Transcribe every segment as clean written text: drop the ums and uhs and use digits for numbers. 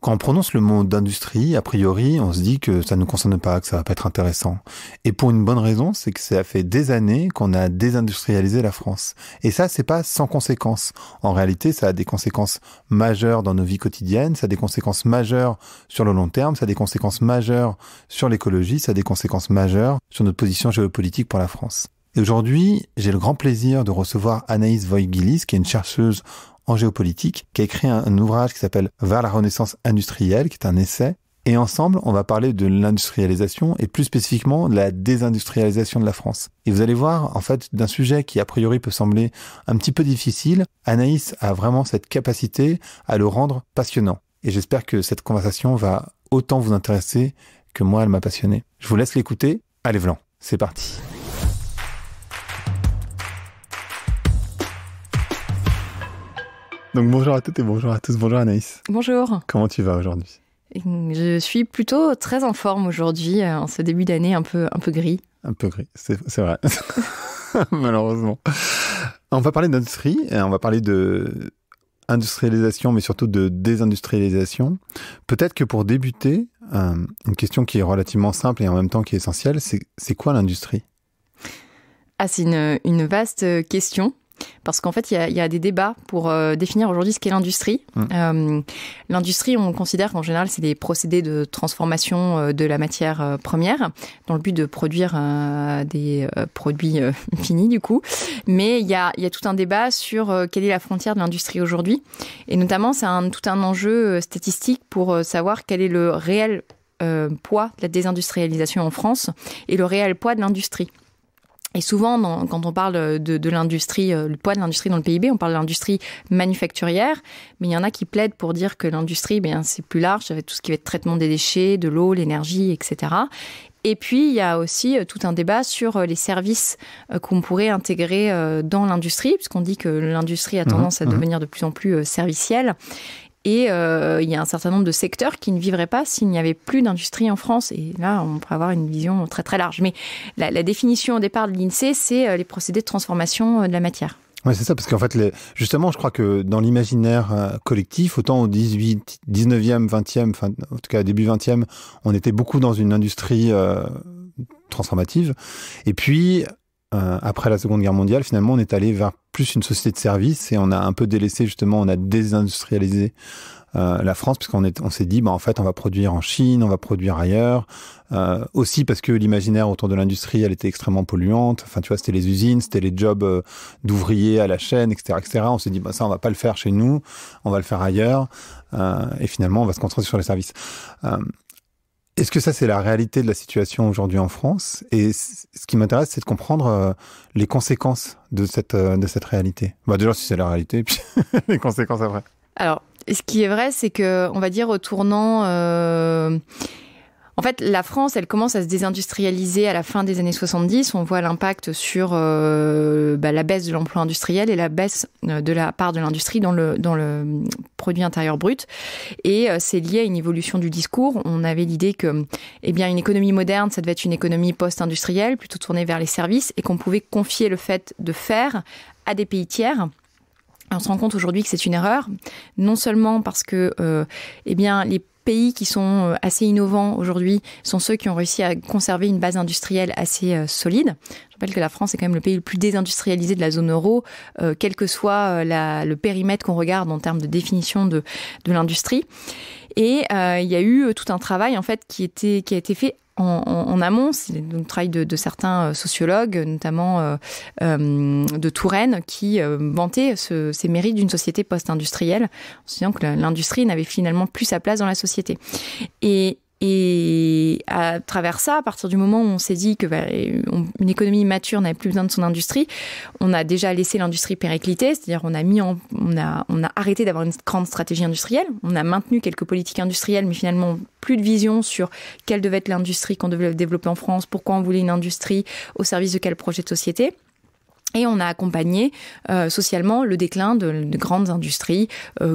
Quand on prononce le mot d'industrie, a priori, on se dit que ça ne nous concerne pas, que ça va pas être intéressant. Et pour une bonne raison, c'est que ça fait des années qu'on a désindustrialisé la France. Et ça, c'est pas sans conséquences. En réalité, ça a des conséquences majeures dans nos vies quotidiennes, ça a des conséquences majeures sur le long terme, ça a des conséquences majeures sur l'écologie, ça a des conséquences majeures sur notre position géopolitique pour la France. Et aujourd'hui, j'ai le grand plaisir de recevoir Anaïs Voigt-Gillis, qui est une chercheuse en géopolitique, qui a écrit un ouvrage qui s'appelle « Vers la Renaissance industrielle », qui est un essai. Et ensemble, on va parler de l'industrialisation et plus spécifiquement de la désindustrialisation de la France. Et vous allez voir, en fait, d'un sujet qui a priori peut sembler un petit peu difficile, Anaïs a vraiment cette capacité à le rendre passionnant. Et j'espère que cette conversation va autant vous intéresser que moi, elle m'a passionné. Je vous laisse l'écouter. Allez, Vlan, c'est parti. Donc bonjour à toutes et bonjour à tous. Bonjour Anaïs. Bonjour. Comment tu vas aujourd'hui ? Je suis plutôt très en forme aujourd'hui, en ce début d'année un peu gris. Un peu gris, c'est vrai. Malheureusement. On va parler d'industrie, et on va parler de industrialisation, mais surtout de désindustrialisation. Peut-être que pour débuter, une question qui est relativement simple et en même temps qui est essentielle, c'est quoi l'industrie ? Ah, c'est une vaste question. Parce qu'en fait, il y a des débats pour définir aujourd'hui ce qu'est l'industrie. L'industrie, on considère qu'en général, c'est des procédés de transformation de la matière première dans le but de produire des produits finis, du coup. Mais il y a tout un débat sur quelle est la frontière de l'industrie aujourd'hui. Et notamment, c'est tout un enjeu statistique pour savoir quel est le réel poids de la désindustrialisation en France et le réel poids de l'industrie. Et souvent, quand on parle de l'industrie, le poids de l'industrie dans le PIB, on parle de l'industrie manufacturière, mais il y en a qui plaident pour dire que l'industrie, c'est plus large, avec tout ce qui va être traitement des déchets, de l'eau, l'énergie, etc. Et puis, il y a aussi tout un débat sur les services qu'on pourrait intégrer dans l'industrie, puisqu'on dit que l'industrie a tendance à devenir de plus en plus servicielle. Et il y a un certain nombre de secteurs qui ne vivraient pas s'il n'y avait plus d'industrie en France. Et là, on pourrait avoir une vision très très large. Mais la définition au départ de l'INSEE, c'est les procédés de transformation de la matière. Oui, c'est ça, parce qu'en fait, justement, je crois que dans l'imaginaire collectif, autant au 19e, 20e, enfin, en tout cas début 20e, on était beaucoup dans une industrie transformative. Et puis, après la Seconde Guerre mondiale, finalement, on est allé vers plus une société de services et on a un peu délaissé, justement, on a désindustrialisé la France, parce qu'on s'est dit, en fait, on va produire en Chine, on va produire ailleurs. Aussi parce que l'imaginaire autour de l'industrie, elle était extrêmement polluante. Enfin, tu vois, c'était les usines, c'était les jobs d'ouvriers à la chaîne, etc., etc. On s'est dit, ça, on va pas le faire chez nous, on va le faire ailleurs. Et finalement, on va se concentrer sur les services. Est-ce que ça, c'est la réalité de la situation aujourd'hui en France ? Et ce qui m'intéresse, c'est de comprendre les conséquences de cette réalité. Déjà, si c'est la réalité, puis les conséquences après. Alors, ce qui est vrai, c'est que, on va dire, au tournant... En fait, la France, elle commence à se désindustrialiser à la fin des années 70. On voit l'impact sur la baisse de l'emploi industriel et la baisse de la part de l'industrie dans le produit intérieur brut. Et c'est lié à une évolution du discours. On avait l'idée que, une économie moderne, ça devait être une économie post-industrielle, plutôt tournée vers les services, et qu'on pouvait confier le fait de faire à des pays tiers. On se rend compte aujourd'hui que c'est une erreur, non seulement parce que les pays qui sont assez innovants aujourd'hui sont ceux qui ont réussi à conserver une base industrielle assez solide. Je rappelle que la France est quand même le pays le plus désindustrialisé de la zone euro, quel que soit le périmètre qu'on regarde en termes de définition de l'industrie. Et il y a eu tout un travail en fait qui a été fait en amont. C'est le travail de certains sociologues, notamment de Touraine, qui vantaient ces mérites d'une société post-industrielle, en se disant que l'industrie n'avait finalement plus sa place dans la société. Et à travers ça, à partir du moment où on s'est dit que une économie mature n'avait plus besoin de son industrie, on a déjà laissé l'industrie péricliter, c'est-à-dire on a arrêté d'avoir une grande stratégie industrielle, on a maintenu quelques politiques industrielles, mais finalement plus de vision sur quelle devait être l'industrie qu'on devait développer en France, pourquoi on voulait une industrie, au service de quel projet de société. Et on a accompagné socialement le déclin de grandes industries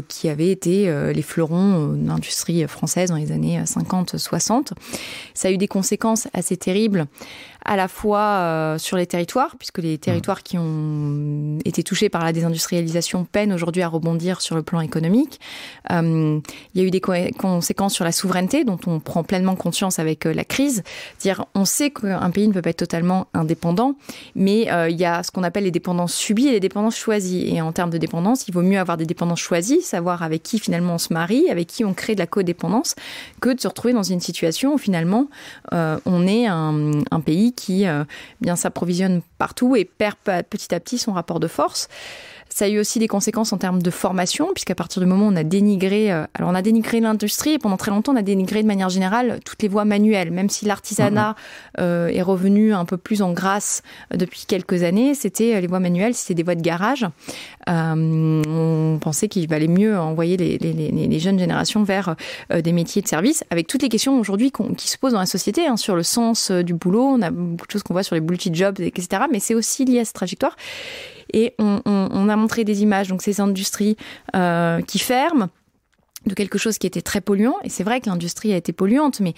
qui avaient été les fleurons de l'industrie française dans les années 50-60. Ça a eu des conséquences assez terribles, à la fois sur les territoires, puisque les territoires qui ont été touchés par la désindustrialisation peinent aujourd'hui à rebondir sur le plan économique. Il y a eu des conséquences sur la souveraineté, dont on prend pleinement conscience avec la crise. C'est-à-dire, on sait qu'un pays ne peut pas être totalement indépendant, mais il y a ce qu'on appelle les dépendances subies et les dépendances choisies. Et en termes de dépendance, il vaut mieux avoir des dépendances choisies, savoir avec qui finalement on se marie, avec qui on crée de la codépendance, que de se retrouver dans une situation où finalement on est un pays qui bien s'approvisionne partout et perd petit à petit son rapport de force. Ça a eu aussi des conséquences en termes de formation, puisqu'à partir du moment où on a dénigré, on a dénigré l'industrie et pendant très longtemps on a dénigré de manière générale toutes les voies manuelles, même si l'artisanat est revenu un peu plus en grâce depuis quelques années. C'était les voies manuelles, c'était des voies de garage. On pensait qu'il valait mieux envoyer les jeunes générations vers des métiers de service, avec toutes les questions aujourd'hui qui se posent dans la société sur le sens du boulot. On a beaucoup de choses qu'on voit sur les multi-jobs, etc. Mais c'est aussi lié à cette trajectoire. Et on a montré des images, donc ces industries qui ferment, de quelque chose qui était très polluant. Et c'est vrai que l'industrie a été polluante, mais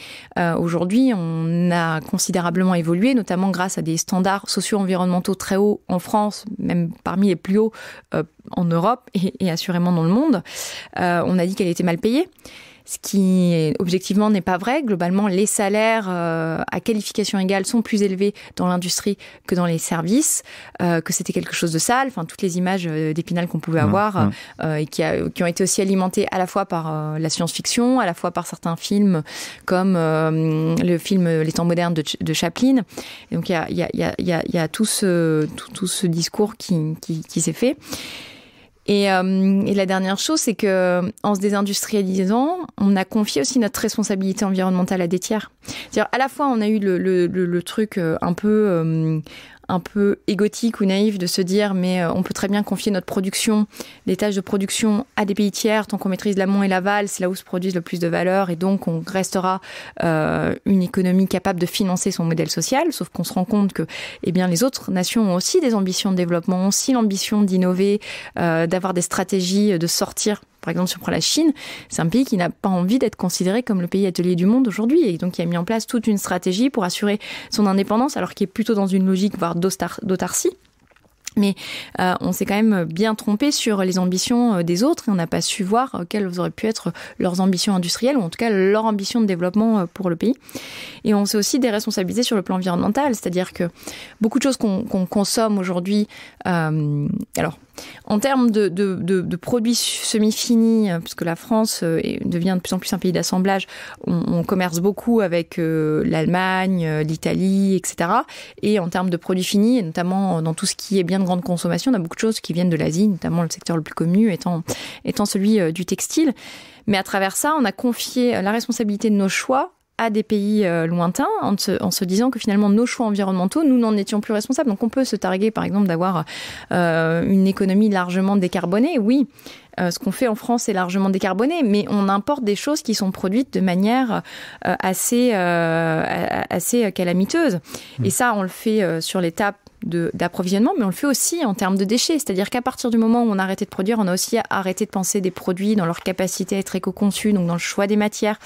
aujourd'hui, on a considérablement évolué, notamment grâce à des standards socio-environnementaux très hauts en France, même parmi les plus hauts en Europe et assurément dans le monde. On a dit qu'elle était mal payée. Ce qui, objectivement, n'est pas vrai. Globalement, les salaires à qualification égale sont plus élevés dans l'industrie que dans les services, que c'était quelque chose de sale. Enfin, toutes les images d'Épinal qu'on pouvait avoir et qui ont été aussi alimentées à la fois par la science-fiction, à la fois par certains films comme le film Les temps modernes de Chaplin. Et donc, il y a tout ce discours qui s'est fait. Et la dernière chose, c'est que en se désindustrialisant, on a confié aussi notre responsabilité environnementale à des tiers. C'est-à-dire, à la fois, on a eu le truc un peu égotique ou naïf de se dire mais on peut très bien confier notre production, les tâches de production à des pays tiers tant qu'on maîtrise l'amont et l'aval, c'est là où se produisent le plus de valeur et donc on restera une économie capable de financer son modèle social, sauf qu'on se rend compte que les autres nations ont aussi des ambitions de développement, ont aussi l'ambition d'innover, d'avoir des stratégies, de sortir. Par exemple, si on prend la Chine, c'est un pays qui n'a pas envie d'être considéré comme le pays atelier du monde aujourd'hui. Et donc, il a mis en place toute une stratégie pour assurer son indépendance, alors qu'il est plutôt dans une logique, voire d'autarcie. Mais on s'est quand même bien trompé sur les ambitions des autres et on n'a pas su voir quelles auraient pu être leurs ambitions industrielles ou en tout cas leur ambition de développement pour le pays. Et on s'est aussi déresponsabilisé sur le plan environnemental, c'est-à-dire que beaucoup de choses qu'on consomme aujourd'hui, alors en termes de produits semi-finis, puisque la France devient de plus en plus un pays d'assemblage, on commerce beaucoup avec l'Allemagne, l'Italie, etc. Et en termes de produits finis, et notamment dans tout ce qui est bien de grande consommation, on a beaucoup de choses qui viennent de l'Asie, notamment le secteur le plus connu étant celui du textile. Mais à travers ça, on a confié la responsabilité de nos choix à des pays lointains en se disant que finalement nos choix environnementaux, nous n'en étions plus responsables. Donc on peut se targuer par exemple d'avoir une économie largement décarbonée, oui. Ce qu'on fait en France est largement décarboné, mais on importe des choses qui sont produites de manière assez calamiteuse. Et ça, on le fait sur l'étape d'approvisionnement, mais on le fait aussi en termes de déchets. C'est-à-dire qu'à partir du moment où on a arrêté de produire, on a aussi arrêté de penser des produits dans leur capacité à être éco-conçus, donc dans le choix des matières,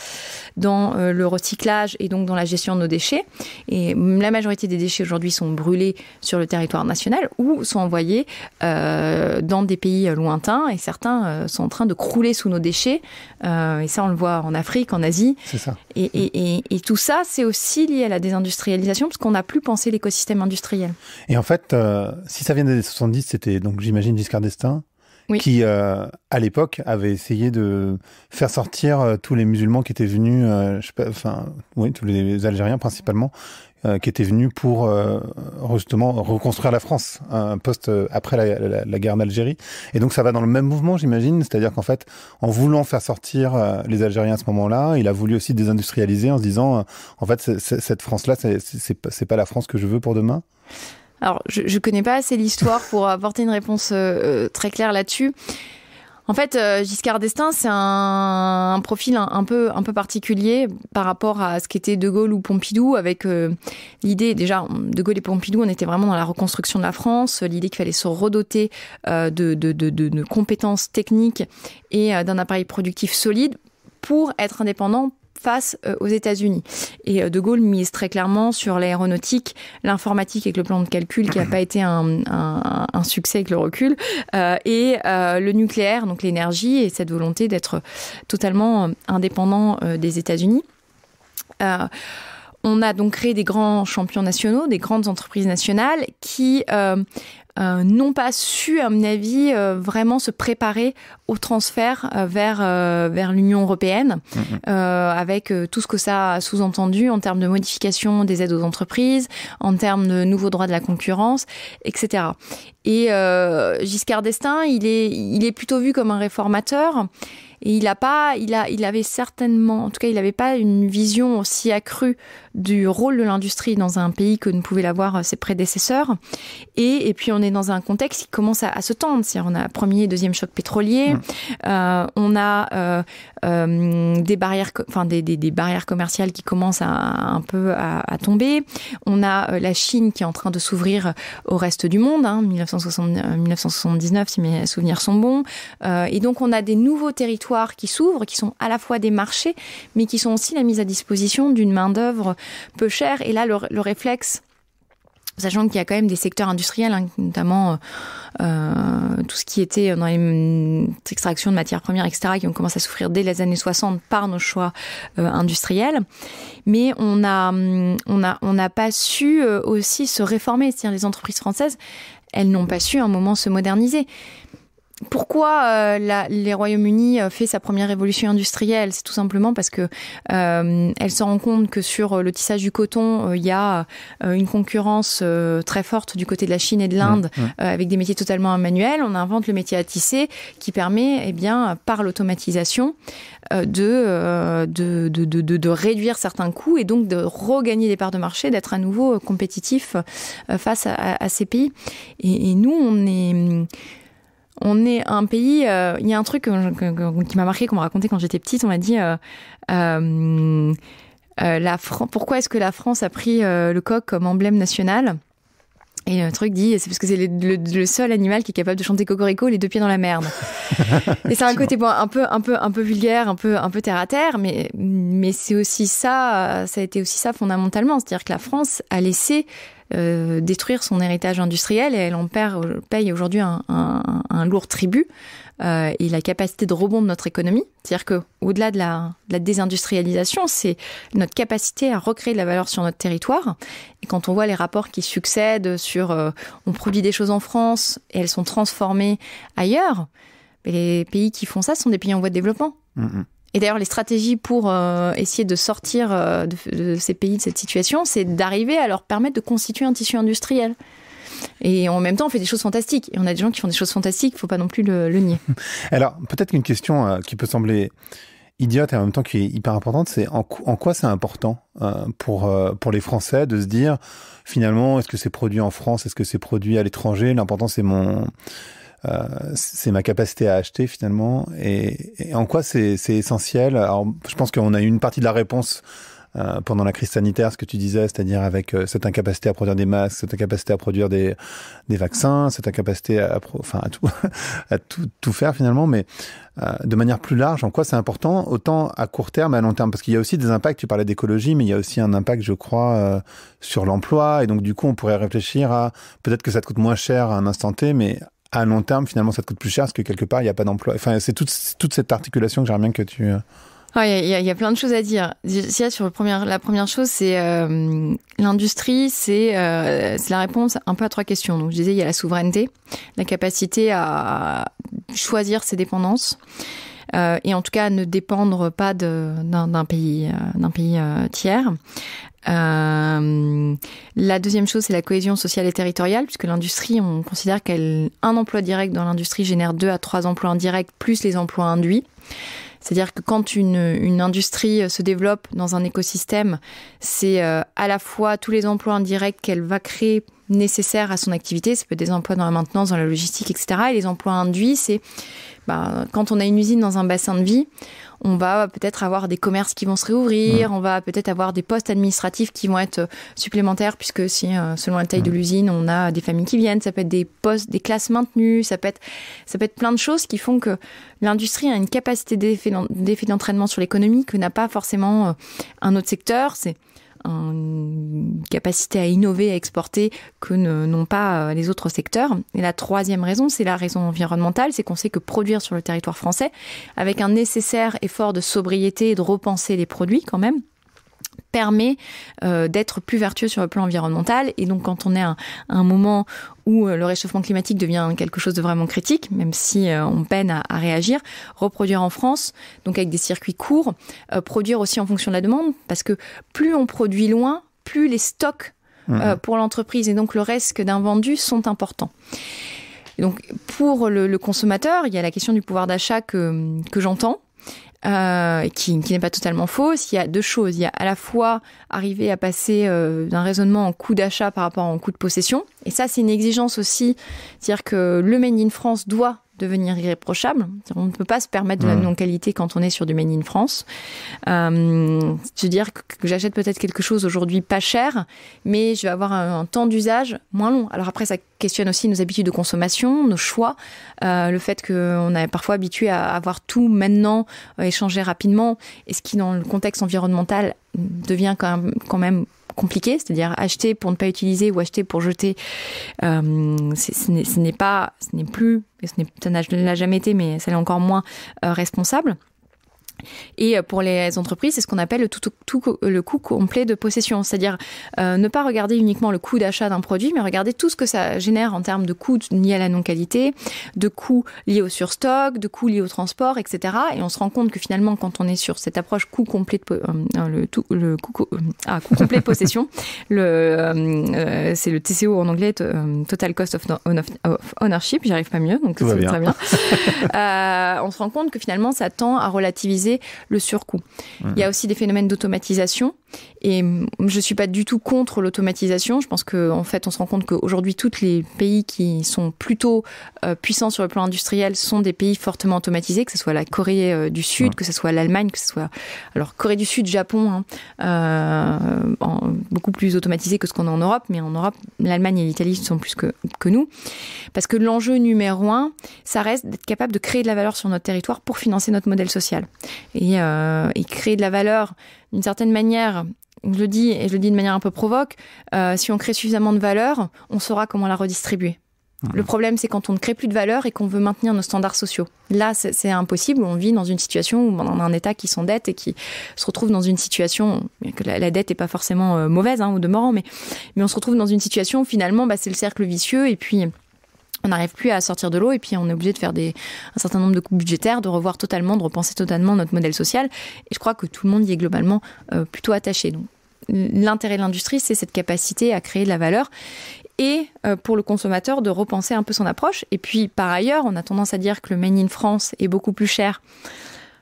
dans le recyclage et donc dans la gestion de nos déchets. Et la majorité des déchets aujourd'hui sont brûlés sur le territoire national ou sont envoyés dans des pays lointains et certains sont en train de crouler sous nos déchets. Et ça, on le voit en Afrique, en Asie. C'est ça. Et tout ça, c'est aussi lié à la désindustrialisation parce qu'on n'a plus pensé l'écosystème industriel. Et en fait, si ça vient des années 70, c'était donc j'imagine Giscard d'Estaing, oui, qui à l'époque avait essayé de faire sortir tous les musulmans qui étaient venus, tous les Algériens principalement, qui étaient venus pour justement reconstruire la France après la guerre d'Algérie. Et donc ça va dans le même mouvement, j'imagine, c'est-à-dire qu'en fait, en voulant faire sortir les Algériens à ce moment-là, il a voulu aussi désindustrialiser en se disant, en fait, cette France-là, c'est pas la France que je veux pour demain. Alors, je connais pas assez l'histoire pour apporter une réponse très claire là-dessus. En fait, Giscard d'Estaing, c'est un profil un peu particulier par rapport à ce qu'était De Gaulle ou Pompidou, avec l'idée, déjà, De Gaulle et Pompidou, on était vraiment dans la reconstruction de la France, l'idée qu'il fallait se redoter de compétences techniques et d'un appareil productif solide pour être indépendant face aux États-Unis. Et De Gaulle mise très clairement sur l'aéronautique, l'informatique avec le plan de calcul qui n'a pas été un succès avec le recul, et le nucléaire, donc l'énergie, et cette volonté d'être totalement indépendant des États-Unis. On a donc créé des grands champions nationaux, des grandes entreprises nationales qui n'ont pas su, à mon avis, vraiment se préparer au transfert vers l'Union européenne, avec tout ce que ça a sous-entendu en termes de modification des aides aux entreprises, en termes de nouveaux droits de la concurrence, etc. Et Giscard d'Estaing, il est plutôt vu comme un réformateur. Et il avait certainement, en tout cas, il n'avait pas une vision aussi accrue du rôle de l'industrie dans un pays que ne pouvaient l'avoir ses prédécesseurs. Et puis, on est dans un contexte qui commence à se tendre. C'est-à-dire, on a premier et deuxième choc pétrolier. On a des barrières, des barrières commerciales qui commencent un peu à tomber. On a la Chine qui est en train de s'ouvrir au reste du monde, 1979, si mes souvenirs sont bons. Et donc, on a des nouveaux territoires qui s'ouvrent, qui sont à la fois des marchés, mais qui sont aussi la mise à disposition d'une main-d'œuvre peu chère. Et là, le réflexe, sachant qu'il y a quand même des secteurs industriels, notamment tout ce qui était dans les extractions de matières premières, etc., qui ont commencé à souffrir dès les années 60 par nos choix industriels. Mais on n'a pas su aussi se réformer. C'est-à-dire les entreprises françaises, elles n'ont pas su à un moment se moderniser. Pourquoi les Royaume-Uni fait sa première révolution industrielle? C'est tout simplement parce que elle se rend compte que sur le tissage du coton, il y a une concurrence très forte du côté de la Chine et de l'Inde, avec des métiers totalement manuels. On invente le métier à tisser qui permet, par l'automatisation, de réduire certains coûts et donc de regagner des parts de marché, d'être à nouveau compétitif face à ces pays. Et nous, on est un pays... Il y a un truc qui m'a marqué, qu'on m'a raconté quand j'étais petite. On m'a dit pourquoi est-ce que la France a pris le coq comme emblème national? Et le truc dit, c'est parce que c'est le seul animal qui est capable de chanter cocorico les deux pieds dans la merde. Et c'est un côté un peu vulgaire, un peu terre à terre, mais c'est aussi ça. Ça a été aussi ça fondamentalement, c'est-à-dire que la France a laissé détruire son héritage industriel et elle en paye aujourd'hui un lourd tribut. Et la capacité de rebond de notre économie, c'est-à-dire que au-delà de la désindustrialisation, c'est notre capacité à recréer de la valeur sur notre territoire. Et quand on voit les rapports qui succèdent sur on produit des choses en France et elles sont transformées ailleurs, les pays qui font ça sont des pays en voie de développement. Et d'ailleurs, les stratégies pour essayer de sortir de ces pays de cette situation, c'est d'arriver à leur permettre de constituer un tissu industriel. Et en même temps, on fait des choses fantastiques. Et on a des gens qui font des choses fantastiques, il ne faut pas non plus le nier. Alors, peut-être qu'une question qui peut sembler idiote et en même temps qui est hyper importante, c'est en quoi c'est important pour les Français de se dire, finalement, est-ce que c'est produit en France, est-ce que c'est produit à l'étranger? L'important, c'est ma capacité à acheter finalement. Et en quoi c'est essentiel? Alors, je pense qu'on a eu une partie de la réponse pendant la crise sanitaire, ce que tu disais, c'est-à-dire avec cette incapacité à produire des masques, cette incapacité à produire des vaccins, cette incapacité à tout faire finalement, mais de manière plus large, en quoi c'est important, autant à court terme et à long terme, parce qu'il y a aussi des impacts, tu parlais d'écologie, mais il y a aussi un impact, je crois, sur l'emploi, et donc du coup, on pourrait réfléchir à, peut-être que ça te coûte moins cher à un instant T, mais à long terme, finalement, ça te coûte plus cher, parce que quelque part, il n'y a pas d'emploi. Enfin, c'est toute cette articulation que j'aimerais bien que tu... Il y a plein de choses à dire. Sur la première chose, c'est l'industrie, c'est la réponse un peu à trois questions. Donc je disais, il y a la souveraineté, la capacité à choisir ses dépendances, et en tout cas ne dépendre pas d'un pays tiers. La deuxième chose, c'est la cohésion sociale et territoriale, puisque l'industrie, on considère qu'un emploi direct dans l'industrie génère 2 à 3 emplois indirects plus les emplois induits. C'est-à-dire que quand une industrie se développe dans un écosystème, c'est à la fois tous les emplois indirects qu'elle va créer nécessaires à son activité. Ça peut être des emplois dans la maintenance, dans la logistique, etc. Et les emplois induits, c'est quand on a une usine dans un bassin de vie, on va peut-être avoir des commerces qui vont se réouvrir, on va peut-être avoir des postes administratifs qui vont être supplémentaires, puisque si, selon la taille de l'usine, on a des familles qui viennent, ça peut être des postes, des classes maintenues, ça peut être plein de choses qui font que l'industrie a une capacité d'effet d'entraînement sur l'économie que n'a pas forcément un autre secteur. C'est une capacité à innover, à exporter que n'ont pas les autres secteurs. Et la troisième raison, c'est la raison environnementale, c'est qu'on sait que produire sur le territoire français, avec un nécessaire effort de sobriété et de repenser les produits quand même, permet d'être plus vertueux sur le plan environnemental. Et donc, quand on est à un moment où le réchauffement climatique devient quelque chose de vraiment critique, même si on peine à réagir, reproduire en France, donc avec des circuits courts, produire aussi en fonction de la demande, parce que plus on produit loin, plus les stocks pour l'entreprise et donc le risque d'invendu sont importants. Et donc, pour le consommateur, il y a la question du pouvoir d'achat que j'entends, qui n'est pas totalement fausse. Il y a deux choses. Il y a à la fois arriver à passer d'un raisonnement en coût d'achat par rapport en coût de possession. Et ça, c'est une exigence aussi. C'est-à-dire que le Made in France doit devenir irréprochable. On ne peut pas se permettre de la non-qualité quand on est sur du Made in France. Je veux dire que j'achète peut-être quelque chose aujourd'hui pas cher, mais je vais avoir un temps d'usage moins long. Alors après, ça questionne aussi nos habitudes de consommation, nos choix, le fait qu'on est parfois habitué à avoir tout maintenant, échanger rapidement, et ce qui, dans le contexte environnemental, devient quand même compliqué, c'est-à-dire acheter pour ne pas utiliser ou acheter pour jeter, ça ne l'a jamais été, mais ça l'est encore moins responsable. Et pour les entreprises, c'est ce qu'on appelle le coût complet de possession. C'est-à-dire ne pas regarder uniquement le coût d'achat d'un produit, mais regarder tout ce que ça génère en termes de coûts liés à la non-qualité, de coûts liés au surstock, de coûts liés au transport, etc. Et on se rend compte que finalement, quand on est sur cette approche coût complet de possession, c'est le TCO en anglais, Total Cost of Ownership, j'y arrive pas mieux, donc c'est très bien. On se rend compte que finalement, ça tend à relativiser le surcoût. Il y a aussi des phénomènes d'automatisation et je suis pas du tout contre l'automatisation. Je pense qu'en fait, on se rend compte qu'aujourd'hui, tous les pays qui sont plutôt puissants sur le plan industriel sont des pays fortement automatisés, que ce soit la Corée du Sud, que ce soit l'Allemagne, que ce soit alors Corée du Sud, Japon, beaucoup plus automatisés que ce qu'on a en Europe, mais en Europe, l'Allemagne et l'Italie sont plus que nous. Parce que l'enjeu numéro 1, ça reste d'être capable de créer de la valeur sur notre territoire pour financer notre modèle social. Et créer de la valeur d'une certaine manière, je le dis de manière un peu provoque, si on crée suffisamment de valeur, on saura comment la redistribuer. Le problème, c'est quand on ne crée plus de valeur et qu'on veut maintenir nos standards sociaux. Là, c'est impossible. On vit dans une situation où on a un État qui s'endette et qui se retrouve dans une situation que la dette n'est pas forcément mauvaise ou demeurant, mais on se retrouve dans une situation où finalement, c'est le cercle vicieux et puis on n'arrive plus à sortir de l'eau et puis on est obligé de faire un certain nombre de coupes budgétaires, de revoir totalement, de repenser totalement notre modèle social. Et je crois que tout le monde y est globalement plutôt attaché. Donc, l'intérêt de l'industrie, c'est cette capacité à créer de la valeur et pour le consommateur de repenser un peu son approche. Et puis, par ailleurs, on a tendance à dire que le Made in France est beaucoup plus cher.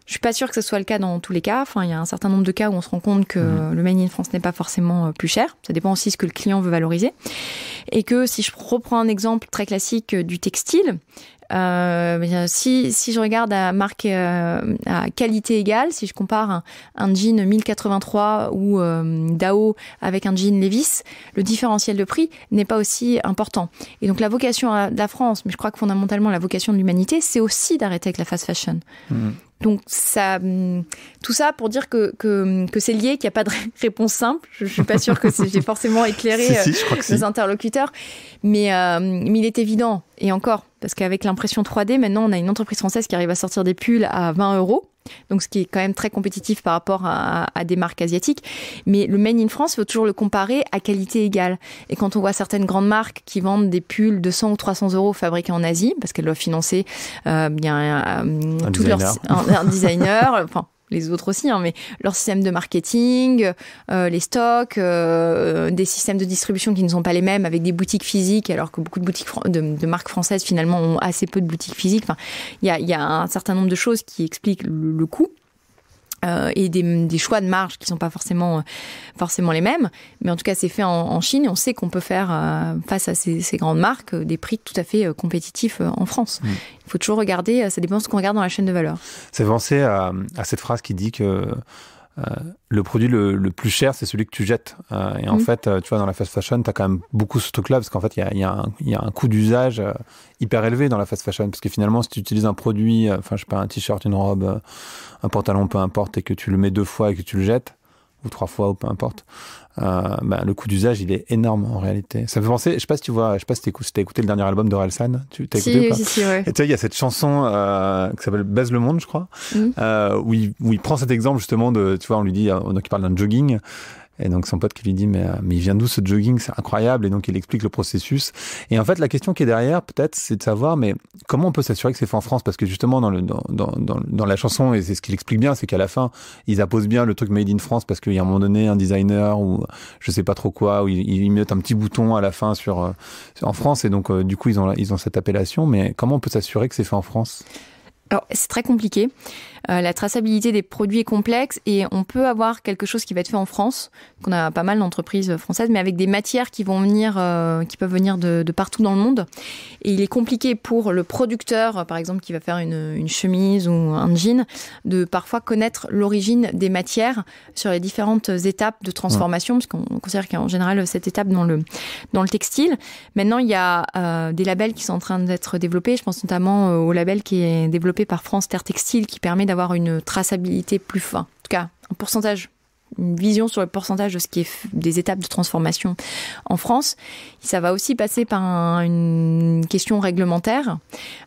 Je suis pas sûre que ce soit le cas dans tous les cas. Enfin, il y a un certain nombre de cas où on se rend compte que le Made in France n'est pas forcément plus cher. Ça dépend aussi de ce que le client veut valoriser. Et que si je reprends un exemple très classique du textile, si je regarde à marque à qualité égale, si je compare un jean 1083 ou Dao avec un jean Levi's, le différentiel de prix n'est pas aussi important. Et donc la vocation de la France, mais je crois que fondamentalement la vocation de l'humanité, c'est aussi d'arrêter avec la fast fashion. Donc tout ça pour dire que c'est lié, qu'il n'y a pas de réponse simple. Je suis pas sûre que j'ai forcément éclairé les interlocuteurs, mais il est évident, et encore, parce qu'avec l'impression 3D, maintenant on a une entreprise française qui arrive à sortir des pulls à 20 €. Donc ce qui est quand même très compétitif par rapport à des marques asiatiques. Mais le Made in France, il faut toujours le comparer à qualité égale. Et quand on voit certaines grandes marques qui vendent des pulls de 100 ou 300 € fabriqués en Asie, parce qu'elles doivent financer un designer, enfin les autres aussi, mais leur système de marketing, les stocks, des systèmes de distribution qui ne sont pas les mêmes, avec des boutiques physiques, alors que beaucoup de boutiques de marques françaises finalement ont assez peu de boutiques physiques. Enfin, il y a un certain nombre de choses qui expliquent le coût. et des choix de marge qui sont pas forcément les mêmes, mais en tout cas c'est fait en Chine et on sait qu'on peut faire face à ces grandes marques des prix tout à fait compétitifs en France. Il faut toujours regarder, ça dépend de ce qu'on regarde dans la chaîne de valeur. Ça fait penser à cette phrase qui dit que le produit le plus cher, c'est celui que tu jettes. Et en fait, tu vois, dans la fast fashion, tu as quand même beaucoup ce truc-là, parce qu'en fait, il y a un coût d'usage hyper élevé dans la fast fashion, parce que finalement, si tu utilises un produit, je sais pas, un t-shirt, une robe, un pantalon, peu importe, et que tu le mets 2 fois et que tu le jettes, ou 3 fois, ou peu importe, le coût d'usage, il est énorme en réalité. Ça me fait penser, je sais pas si t'as écouté le dernier album d'Orelsan. Tu t'as écouté ou pas ? Si, ouais. Et tu sais, il y a cette chanson qui s'appelle Baise le monde, je crois, où il prend cet exemple justement de, tu vois, on lui dit, donc il parle d'un jogging. Et donc son pote qui lui dit mais il vient d'où ce jogging, c'est incroyable, et donc il explique le processus. Et en fait la question qui est derrière peut-être c'est de savoir mais comment on peut s'assurer que c'est fait en France, parce que justement dans la chanson, et c'est ce qu'il explique bien, c'est qu'à la fin ils apposent bien le truc made in France, parce qu'il y a un moment donné un designer ou je sais pas trop quoi, où ils mettent un petit bouton à la fin en France, et donc du coup ils ont cette appellation. Mais comment on peut s'assurer que c'est fait en France ? Alors, c'est très compliqué. La traçabilité des produits est complexe et on peut avoir quelque chose qui va être fait en France, qu'on a pas mal d'entreprises françaises, mais avec des matières qui peuvent venir de partout dans le monde. Et il est compliqué pour le producteur, par exemple, qui va faire une chemise ou un jean, de parfois connaître l'origine des matières sur les différentes étapes de transformation, parce qu'on considère qu'il y a en général cette étape dans le textile. Maintenant, il y a des labels qui sont en train d'être développés. Je pense notamment au label qui est développé par France Terre Textile, qui permet d'avoir une traçabilité plus fin. En tout cas, une vision sur le pourcentage de ce qui est des étapes de transformation en France. Ça va aussi passer par une question réglementaire.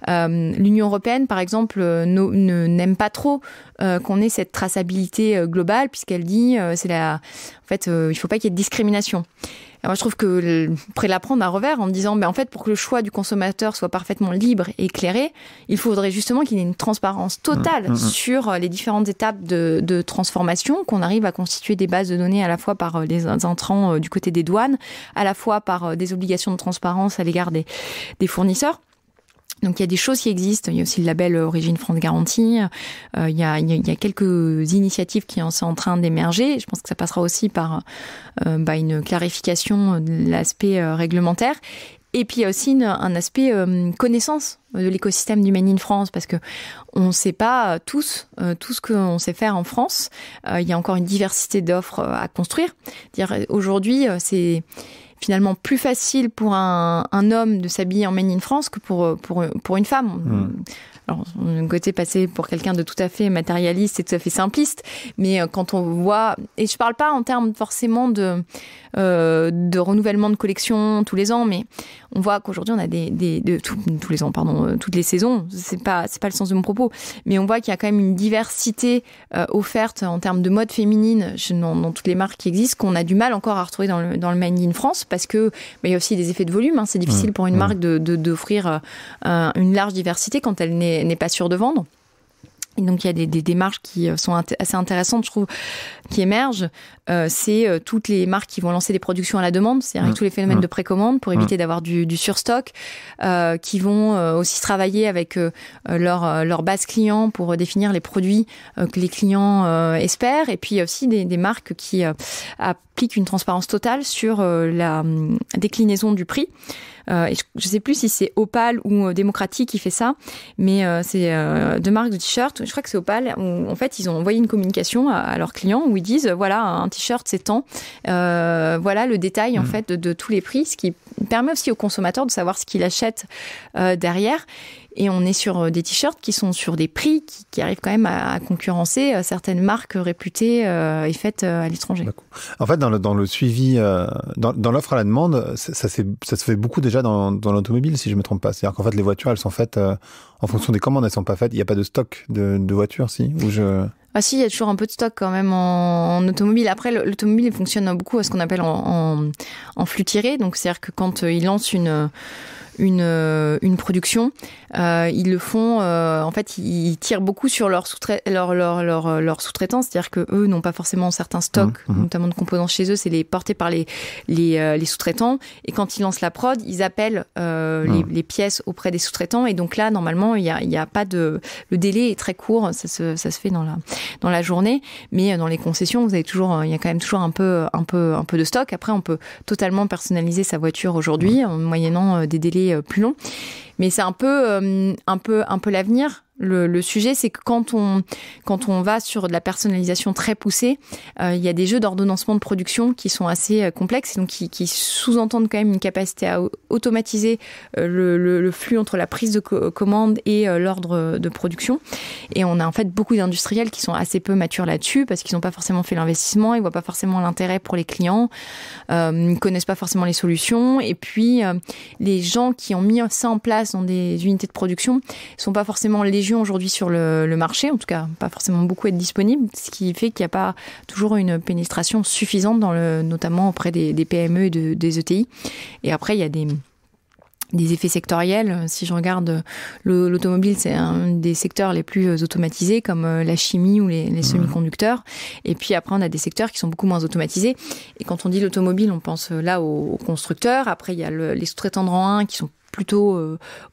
L'Union européenne, par exemple, n'aime pas trop qu'on ait cette traçabilité globale, puisqu'elle dit il ne faut pas qu'il y ait de discrimination. Alors, je trouve que après la prendre à revers en me disant, en fait, pour que le choix du consommateur soit parfaitement libre et éclairé, il faudrait justement qu'il y ait une transparence totale sur les différentes étapes de transformation, qu'on arrive à constituer des bases de données à la fois par les intrants du côté des douanes, à la fois par des obligations de transparence à l'égard des fournisseurs. Donc il y a des choses qui existent. Il y a aussi le label Origine France Garantie. Il y a quelques initiatives qui sont en train d'émerger. Je pense que ça passera aussi par une clarification de l'aspect réglementaire. Et puis il y a aussi un aspect connaissance de l'écosystème du Made in France, parce que on ne sait pas tout ce qu'on sait faire en France. Il y a encore une diversité d'offres à construire. Aujourd'hui, c'est finalement plus facile pour un homme de s'habiller en Made in France que pour une femme. Alors, d'un côté, passer pour quelqu'un de tout à fait matérialiste et tout à fait simpliste, mais quand on voit, et je parle pas en termes forcément de renouvellement de collection tous les ans, mais on voit qu'aujourd'hui on a tous les ans, toutes les saisons. C'est pas le sens de mon propos, mais on voit qu'il y a quand même une diversité offerte en termes de mode féminine dans toutes les marques qui existent, qu'on a du mal encore à retrouver dans le Made in France, parce que il y a aussi des effets de volume. C'est difficile pour une marque d'offrir une large diversité quand elle n'est pas sûre de vendre. Et donc, il y a des démarches qui sont assez intéressantes, je trouve, qui émergent. C'est toutes les marques qui vont lancer des productions à la demande, c'est-à-dire avec tous les phénomènes de précommande pour éviter d'avoir du surstock, qui vont aussi travailler avec leur base client pour définir les produits que les clients espèrent. Et puis, il y a aussi des marques qui appliquent une transparence totale sur la déclinaison du prix. Je ne sais plus si c'est Opal ou Démocratique qui fait ça, mais c'est 2 marques de t-shirts. Je crois que c'est Opal, où en fait ils ont envoyé une communication à leurs clients où ils disent voilà, un t-shirt c'est tant, voilà le détail en fait de tous les prix, ce qui permet aussi au consommateur de savoir ce qu'il achète derrière. Et on est sur des t-shirts qui sont sur des prix qui arrivent quand même à concurrencer certaines marques réputées et faites à l'étranger. En fait, dans le suivi, dans l'offre à la demande, ça se fait beaucoup déjà dans l'automobile, si je me trompe pas. C'est-à-dire qu'en fait, les voitures, elles sont faites en fonction des commandes, elles sont pas faites. Il n'y a pas de stock de voitures, si Ah si, il y a toujours un peu de stock quand même en automobile. Après, l'automobile fonctionne beaucoup à ce qu'on appelle en flux tiré. Donc, c'est-à-dire que quand ils lancent une production, ils le font. En fait, ils tirent beaucoup sur leur sous-traitants, c'est-à-dire que eux n'ont pas forcément certains stocks, notamment de composants chez eux, c'est les portés par les sous-traitants. Et quand ils lancent la prod, ils appellent les pièces auprès des sous-traitants. Et donc là, normalement, il y a pas de, le délai est très court, ça se fait dans la journée. Mais dans les concessions, il y a quand même toujours un peu de stock. Après, on peut totalement personnaliser sa voiture aujourd'hui en moyennant des délais plus longs. Mais c'est un peu l'avenir. Le sujet, c'est que quand on va sur de la personnalisation très poussée, il y a des jeux d'ordonnancement de production qui sont assez complexes et donc qui sous-entendent quand même une capacité à automatiser le flux entre la prise de commande et l'ordre de production. Et on a en fait beaucoup d'industriels qui sont assez peu matures là-dessus parce qu'ils n'ont pas forcément fait l'investissement, ils voient pas forcément l'intérêt pour les clients, ils connaissent pas forcément les solutions. Et puis les gens qui ont mis ça en place dans des unités de production sont pas forcément légion aujourd'hui sur le marché, en tout cas pas forcément beaucoup être disponible, ce qui fait qu'il n'y a pas toujours une pénétration suffisante notamment auprès des PME et des ETI. Et après, il y a des effets sectoriels. Si je regarde l'automobile, c'est un des secteurs les plus automatisés, comme la chimie ou les semi-conducteurs. Et puis après, on a des secteurs qui sont beaucoup moins automatisés. Et quand on dit l'automobile, on pense là aux constructeurs. Après, il y a les sous-traitants de rang 1 qui sont plutôt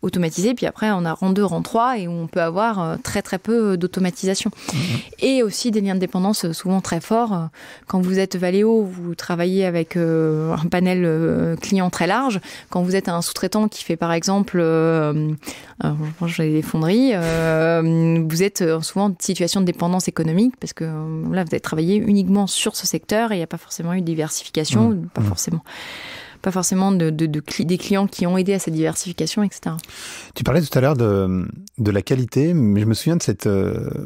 automatisé, puis après on a rang 2, rang 3 et on peut avoir très très peu d'automatisation. Et aussi des liens de dépendance souvent très forts. Quand vous êtes Valeo, vous travaillez avec un panel client très large. Quand vous êtes un sous-traitant qui fait par exemple les fonderies, vous êtes souvent en situation de dépendance économique parce que là vous avez travaillé uniquement sur ce secteur et il n'y a pas forcément eu de diversification, pas forcément des clients qui ont aidé à cette diversification, etc. Tu parlais tout à l'heure de la qualité, mais je me souviens de cette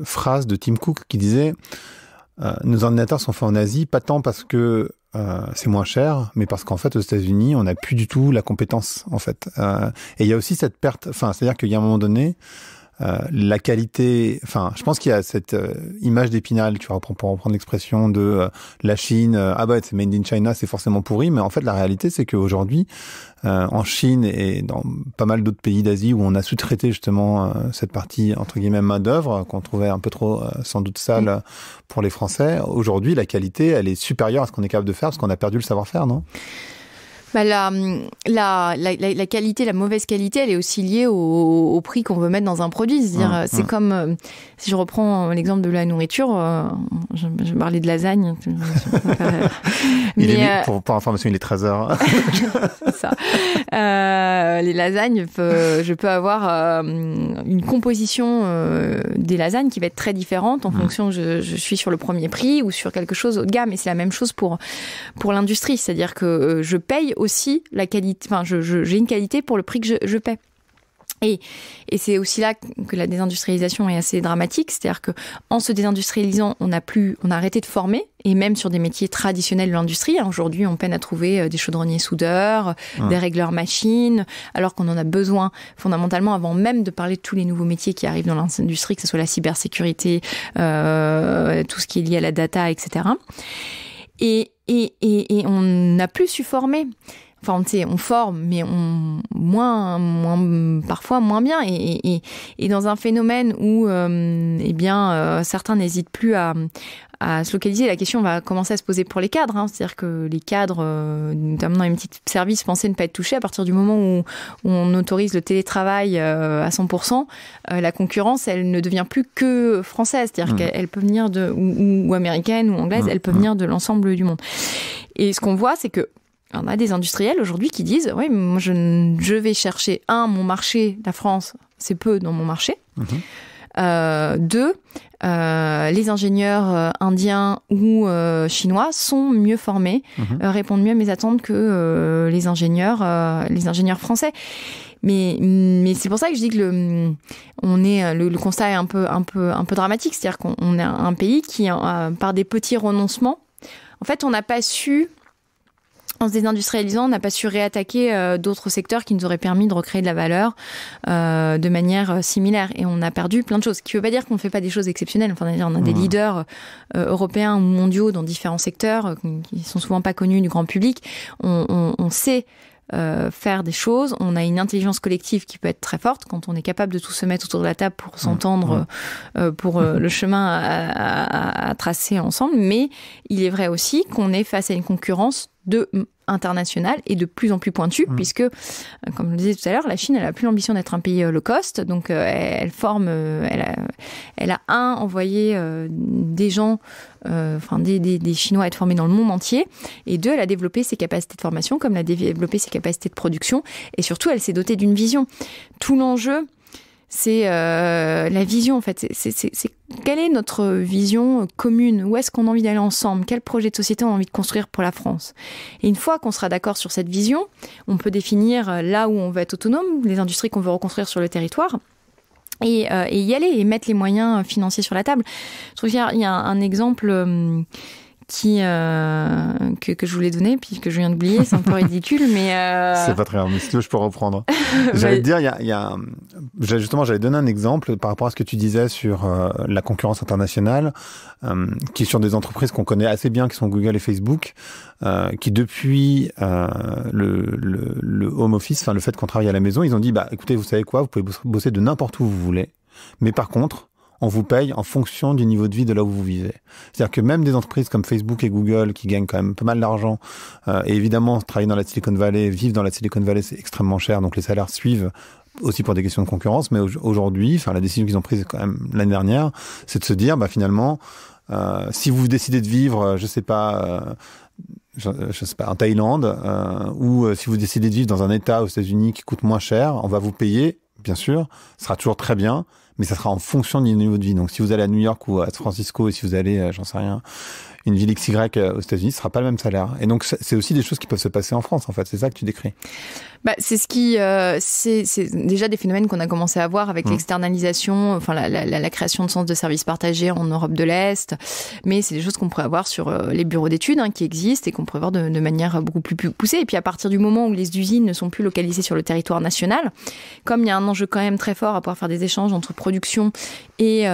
phrase de Tim Cook qui disait nos ordinateurs sont faits en Asie, pas tant parce que c'est moins cher, mais parce qu'en fait aux États-Unis on n'a plus du tout la compétence en fait. Et il y a aussi cette perte, c'est-à-dire qu'il y a un moment donné la qualité, je pense qu'il y a cette image d'Épinal, tu vois, pour reprendre l'expression de la Chine, c'est made in China, c'est forcément pourri, mais en fait la réalité c'est qu'aujourd'hui en Chine et dans pas mal d'autres pays d'Asie où on a sous-traité justement cette partie entre guillemets main d'œuvre qu'on trouvait un peu trop sans doute sale pour les Français, aujourd'hui la qualité elle est supérieure à ce qu'on est capable de faire parce qu'on a perdu le savoir-faire, non ? La qualité, la mauvaise qualité, elle est aussi liée au prix qu'on veut mettre dans un produit. C'est-à-dire, c'est comme, si je reprends l'exemple de la nourriture, je parlais de lasagne. Pour information, il est 13h. C'est ça. Les lasagnes, je peux avoir une composition des lasagnes qui va être très différente en fonction que je suis sur le premier prix ou sur quelque chose haut de gamme. Et c'est la même chose pour l'industrie. C'est-à-dire que je paye aussi la qualité, j'ai une qualité pour le prix que je paie. Et c'est aussi là que la désindustrialisation est assez dramatique, c'est-à-dire que en se désindustrialisant, on a arrêté de former, et même sur des métiers traditionnels de l'industrie. Aujourd'hui, on peine à trouver des chaudronniers soudeurs, des régleurs machines, alors qu'on en a besoin fondamentalement avant même de parler de tous les nouveaux métiers qui arrivent dans l'industrie, que ce soit la cybersécurité, tout ce qui est lié à la data, etc. Et on n'a plus su former. Enfin, on forme, mais parfois moins bien. Et dans un phénomène où, certains n'hésitent plus à se localiser, la question va commencer à se poser pour les cadres. C'est-à-dire que les cadres, notamment dans les petits services, pensaient ne pas être touchés. À partir du moment où on autorise le télétravail à 100%, la concurrence, elle ne devient plus que française. C'est-à-dire qu'elle peut venir ou américaine ou anglaise, elle peut venir de l'ensemble du monde. Et ce qu'on voit, c'est que on a des industriels aujourd'hui qui disent oui, moi je vais chercher mon marché, la France, c'est peu dans mon marché. Deux, les ingénieurs indiens ou chinois sont mieux formés, répondent mieux à mes attentes que les ingénieurs français. Mais c'est pour ça que je dis que le constat est un peu dramatique, c'est-à-dire qu'on est un pays qui, par des petits renoncements, en fait, on n'a pas su. En se désindustrialisant, on n'a pas su réattaquer d'autres secteurs qui nous auraient permis de recréer de la valeur de manière similaire. Et on a perdu plein de choses. Ce qui ne veut pas dire qu'on ne fait pas des choses exceptionnelles. Enfin, on a des leaders européens ou mondiaux dans différents secteurs qui sont souvent pas connus du grand public. On sait faire des choses. On a une intelligence collective qui peut être très forte quand on est capable de tous se mettre autour de la table pour s'entendre pour le chemin à tracer ensemble. Mais il est vrai aussi qu'on est face à une concurrence internationale et de plus en plus pointue, puisque, comme je le disais tout à l'heure, la Chine, elle a plus l'ambition d'être un pays low cost, donc elle a envoyé des gens, des Chinois à être formés dans le monde entier, et deux, elle a développé ses capacités de formation, comme elle a développé ses capacités de production, et surtout, elle s'est dotée d'une vision. Tout l'enjeu, c'est la vision, en fait. C'est quelle est notre vision commune? Où est-ce qu'on a envie d'aller ensemble? Quel projet de société on a envie de construire pour la France? Et une fois qu'on sera d'accord sur cette vision, on peut définir là où on veut être autonome, les industries qu'on veut reconstruire sur le territoire, et y aller et mettre les moyens financiers sur la table. Je trouve qu'il y a un exemple que je voulais donner, puis que je viens d'oublier, c'est un peu ridicule, mais... C'est pas très grave, mais si tu veux, je peux reprendre. J'allais te dire, justement, j'allais donner un exemple par rapport à ce que tu disais sur la concurrence internationale, qui est sur des entreprises qu'on connaît assez bien, qui sont Google et Facebook, qui depuis le home office, enfin le fait qu'on travaille à la maison, ils ont dit, écoutez, vous savez quoi, vous pouvez bosser de n'importe où vous voulez, mais par contre, on vous paye en fonction du niveau de vie de là où vous vivez. C'est-à-dire que même des entreprises comme Facebook et Google, qui gagnent quand même pas mal d'argent, et évidemment, travailler dans la Silicon Valley, vivre dans la Silicon Valley, c'est extrêmement cher, donc les salaires suivent aussi pour des questions de concurrence, mais aujourd'hui, la décision qu'ils ont prise quand même l'année dernière, c'est de se dire, finalement, si vous décidez de vivre, je sais pas, en Thaïlande, ou si vous décidez de vivre dans un État aux États-Unis qui coûte moins cher, on va vous payer, bien sûr, ce sera toujours très bien, mais ça sera en fonction du niveau de vie. Donc, si vous allez à New York ou à San Francisco, et si vous allez, j'en sais rien, une ville XY aux États-Unis, ce sera pas le même salaire. Et donc, c'est aussi des choses qui peuvent se passer en France, en fait. C'est ça que tu décris. C'est ce qui, c'est déjà des phénomènes qu'on a commencé à voir avec l'externalisation, la création de centres de services partagés en Europe de l'Est. Mais c'est des choses qu'on pourrait avoir sur les bureaux d'études qui existent et qu'on pourrait voir de manière beaucoup plus poussée. Et puis, à partir du moment où les usines ne sont plus localisées sur le territoire national, comme il y a un enjeu quand même très fort à pouvoir faire des échanges entre production et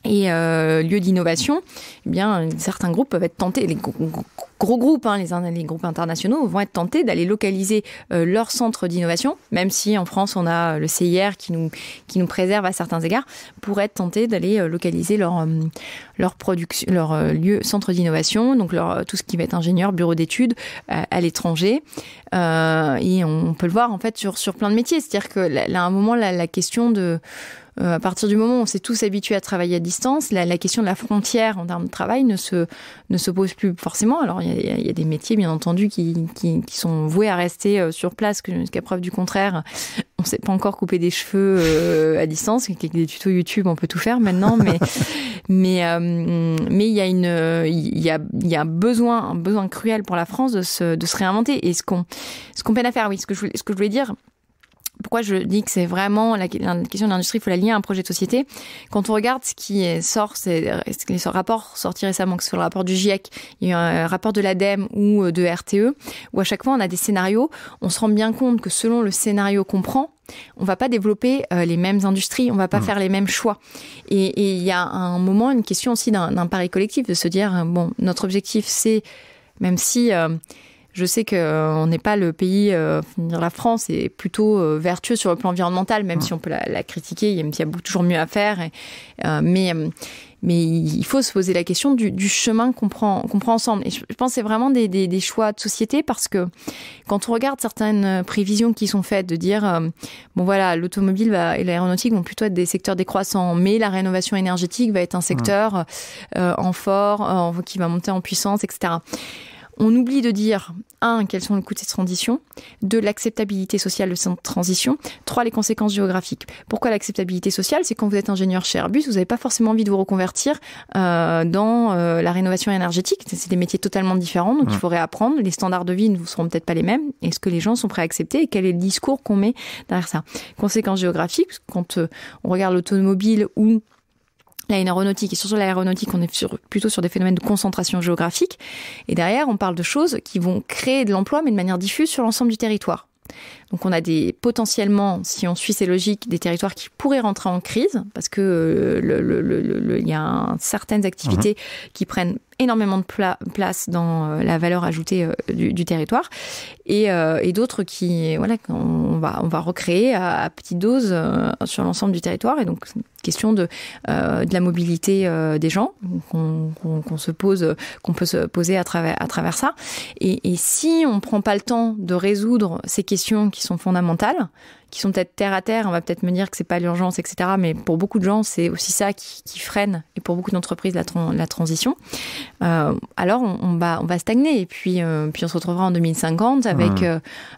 lieu d'innovation, eh bien, certains groupes peuvent être tentés, les gros groupes, les groupes internationaux vont être tentés d'aller localiser leur centre d'innovation, même si en France on a le CIR qui nous préserve à certains égards, pour être tentés d'aller localiser leur production, leur centre d'innovation, donc tout ce qui va être ingénieur, bureau d'études à l'étranger, et on peut le voir en fait sur plein de métiers, c'est-à-dire que là, à un moment la question de à partir du moment où on s'est tous habitués à travailler à distance, la question de la frontière en termes de travail ne se pose plus forcément. Alors, il y a des métiers, bien entendu, qui sont voués à rester sur place, que jusqu'à preuve du contraire, on ne sait pas encore couper des cheveux à distance. Avec des tutos YouTube, on peut tout faire maintenant, mais il y a un besoin cruel pour la France de se réinventer. Et ce qu'on peine à faire, oui, ce que je voulais dire. Pourquoi je dis que c'est vraiment la question de l'industrie, il faut la lier à un projet de société. Quand on regarde ce qui sort, c'est les rapports sortis récemment, que ce soit le rapport du GIEC, il y a eu un rapport de l'ADEME ou de RTE, où à chaque fois on a des scénarios, on se rend bien compte que selon le scénario qu'on prend, on va pas développer les mêmes industries, on va pas faire les mêmes choix. Et il y a un moment, une question aussi d'un pari collectif, de se dire, notre objectif c'est, même si... je sais qu'on n'est pas le pays, la France est plutôt vertueux sur le plan environnemental, même si on peut la critiquer, il y a toujours mieux à faire. Mais il faut se poser la question du chemin qu'on prend ensemble. Et je pense que c'est vraiment des choix de société, parce que quand on regarde certaines prévisions qui sont faites, de dire, l'automobile et l'aéronautique vont plutôt être des secteurs décroissants, mais la rénovation énergétique va être un secteur qui va monter en puissance, etc. On oublie de dire, 1, quels sont les coûts de cette transition, 2, l'acceptabilité sociale de cette transition, 3, les conséquences géographiques. Pourquoi l'acceptabilité sociale? C'est quand vous êtes ingénieur chez Airbus, vous n'avez pas forcément envie de vous reconvertir dans la rénovation énergétique. C'est des métiers totalement différents, donc il faut réapprendre. Les standards de vie ne seront peut-être pas les mêmes. Est-ce que les gens sont prêts à accepter, et quel est le discours qu'on met derrière ça? Conséquences géographiques, quand on regarde l'automobile ou l'aéronautique, et surtout l'aéronautique, on est plutôt sur des phénomènes de concentration géographique. Et derrière, on parle de choses qui vont créer de l'emploi, mais de manière diffuse sur l'ensemble du territoire. Donc on a potentiellement, si on suit ces logiques, des territoires qui pourraient rentrer en crise, parce que il y a certaines activités qui prennent énormément de place dans la valeur ajoutée du territoire, et d'autres qui, voilà, on va recréer à petite dose sur l'ensemble du territoire. Et donc, c'est une question de la mobilité des gens qu'on peut se poser à travers ça. Et si on prend pas le temps de résoudre ces questions qui sont fondamentales, qui sont peut-être terre à terre, on va peut-être me dire que c'est pas l'urgence, etc. Mais pour beaucoup de gens, c'est aussi ça qui freine, et pour beaucoup d'entreprises, la transition. Alors on va stagner, et puis on se retrouvera en 2050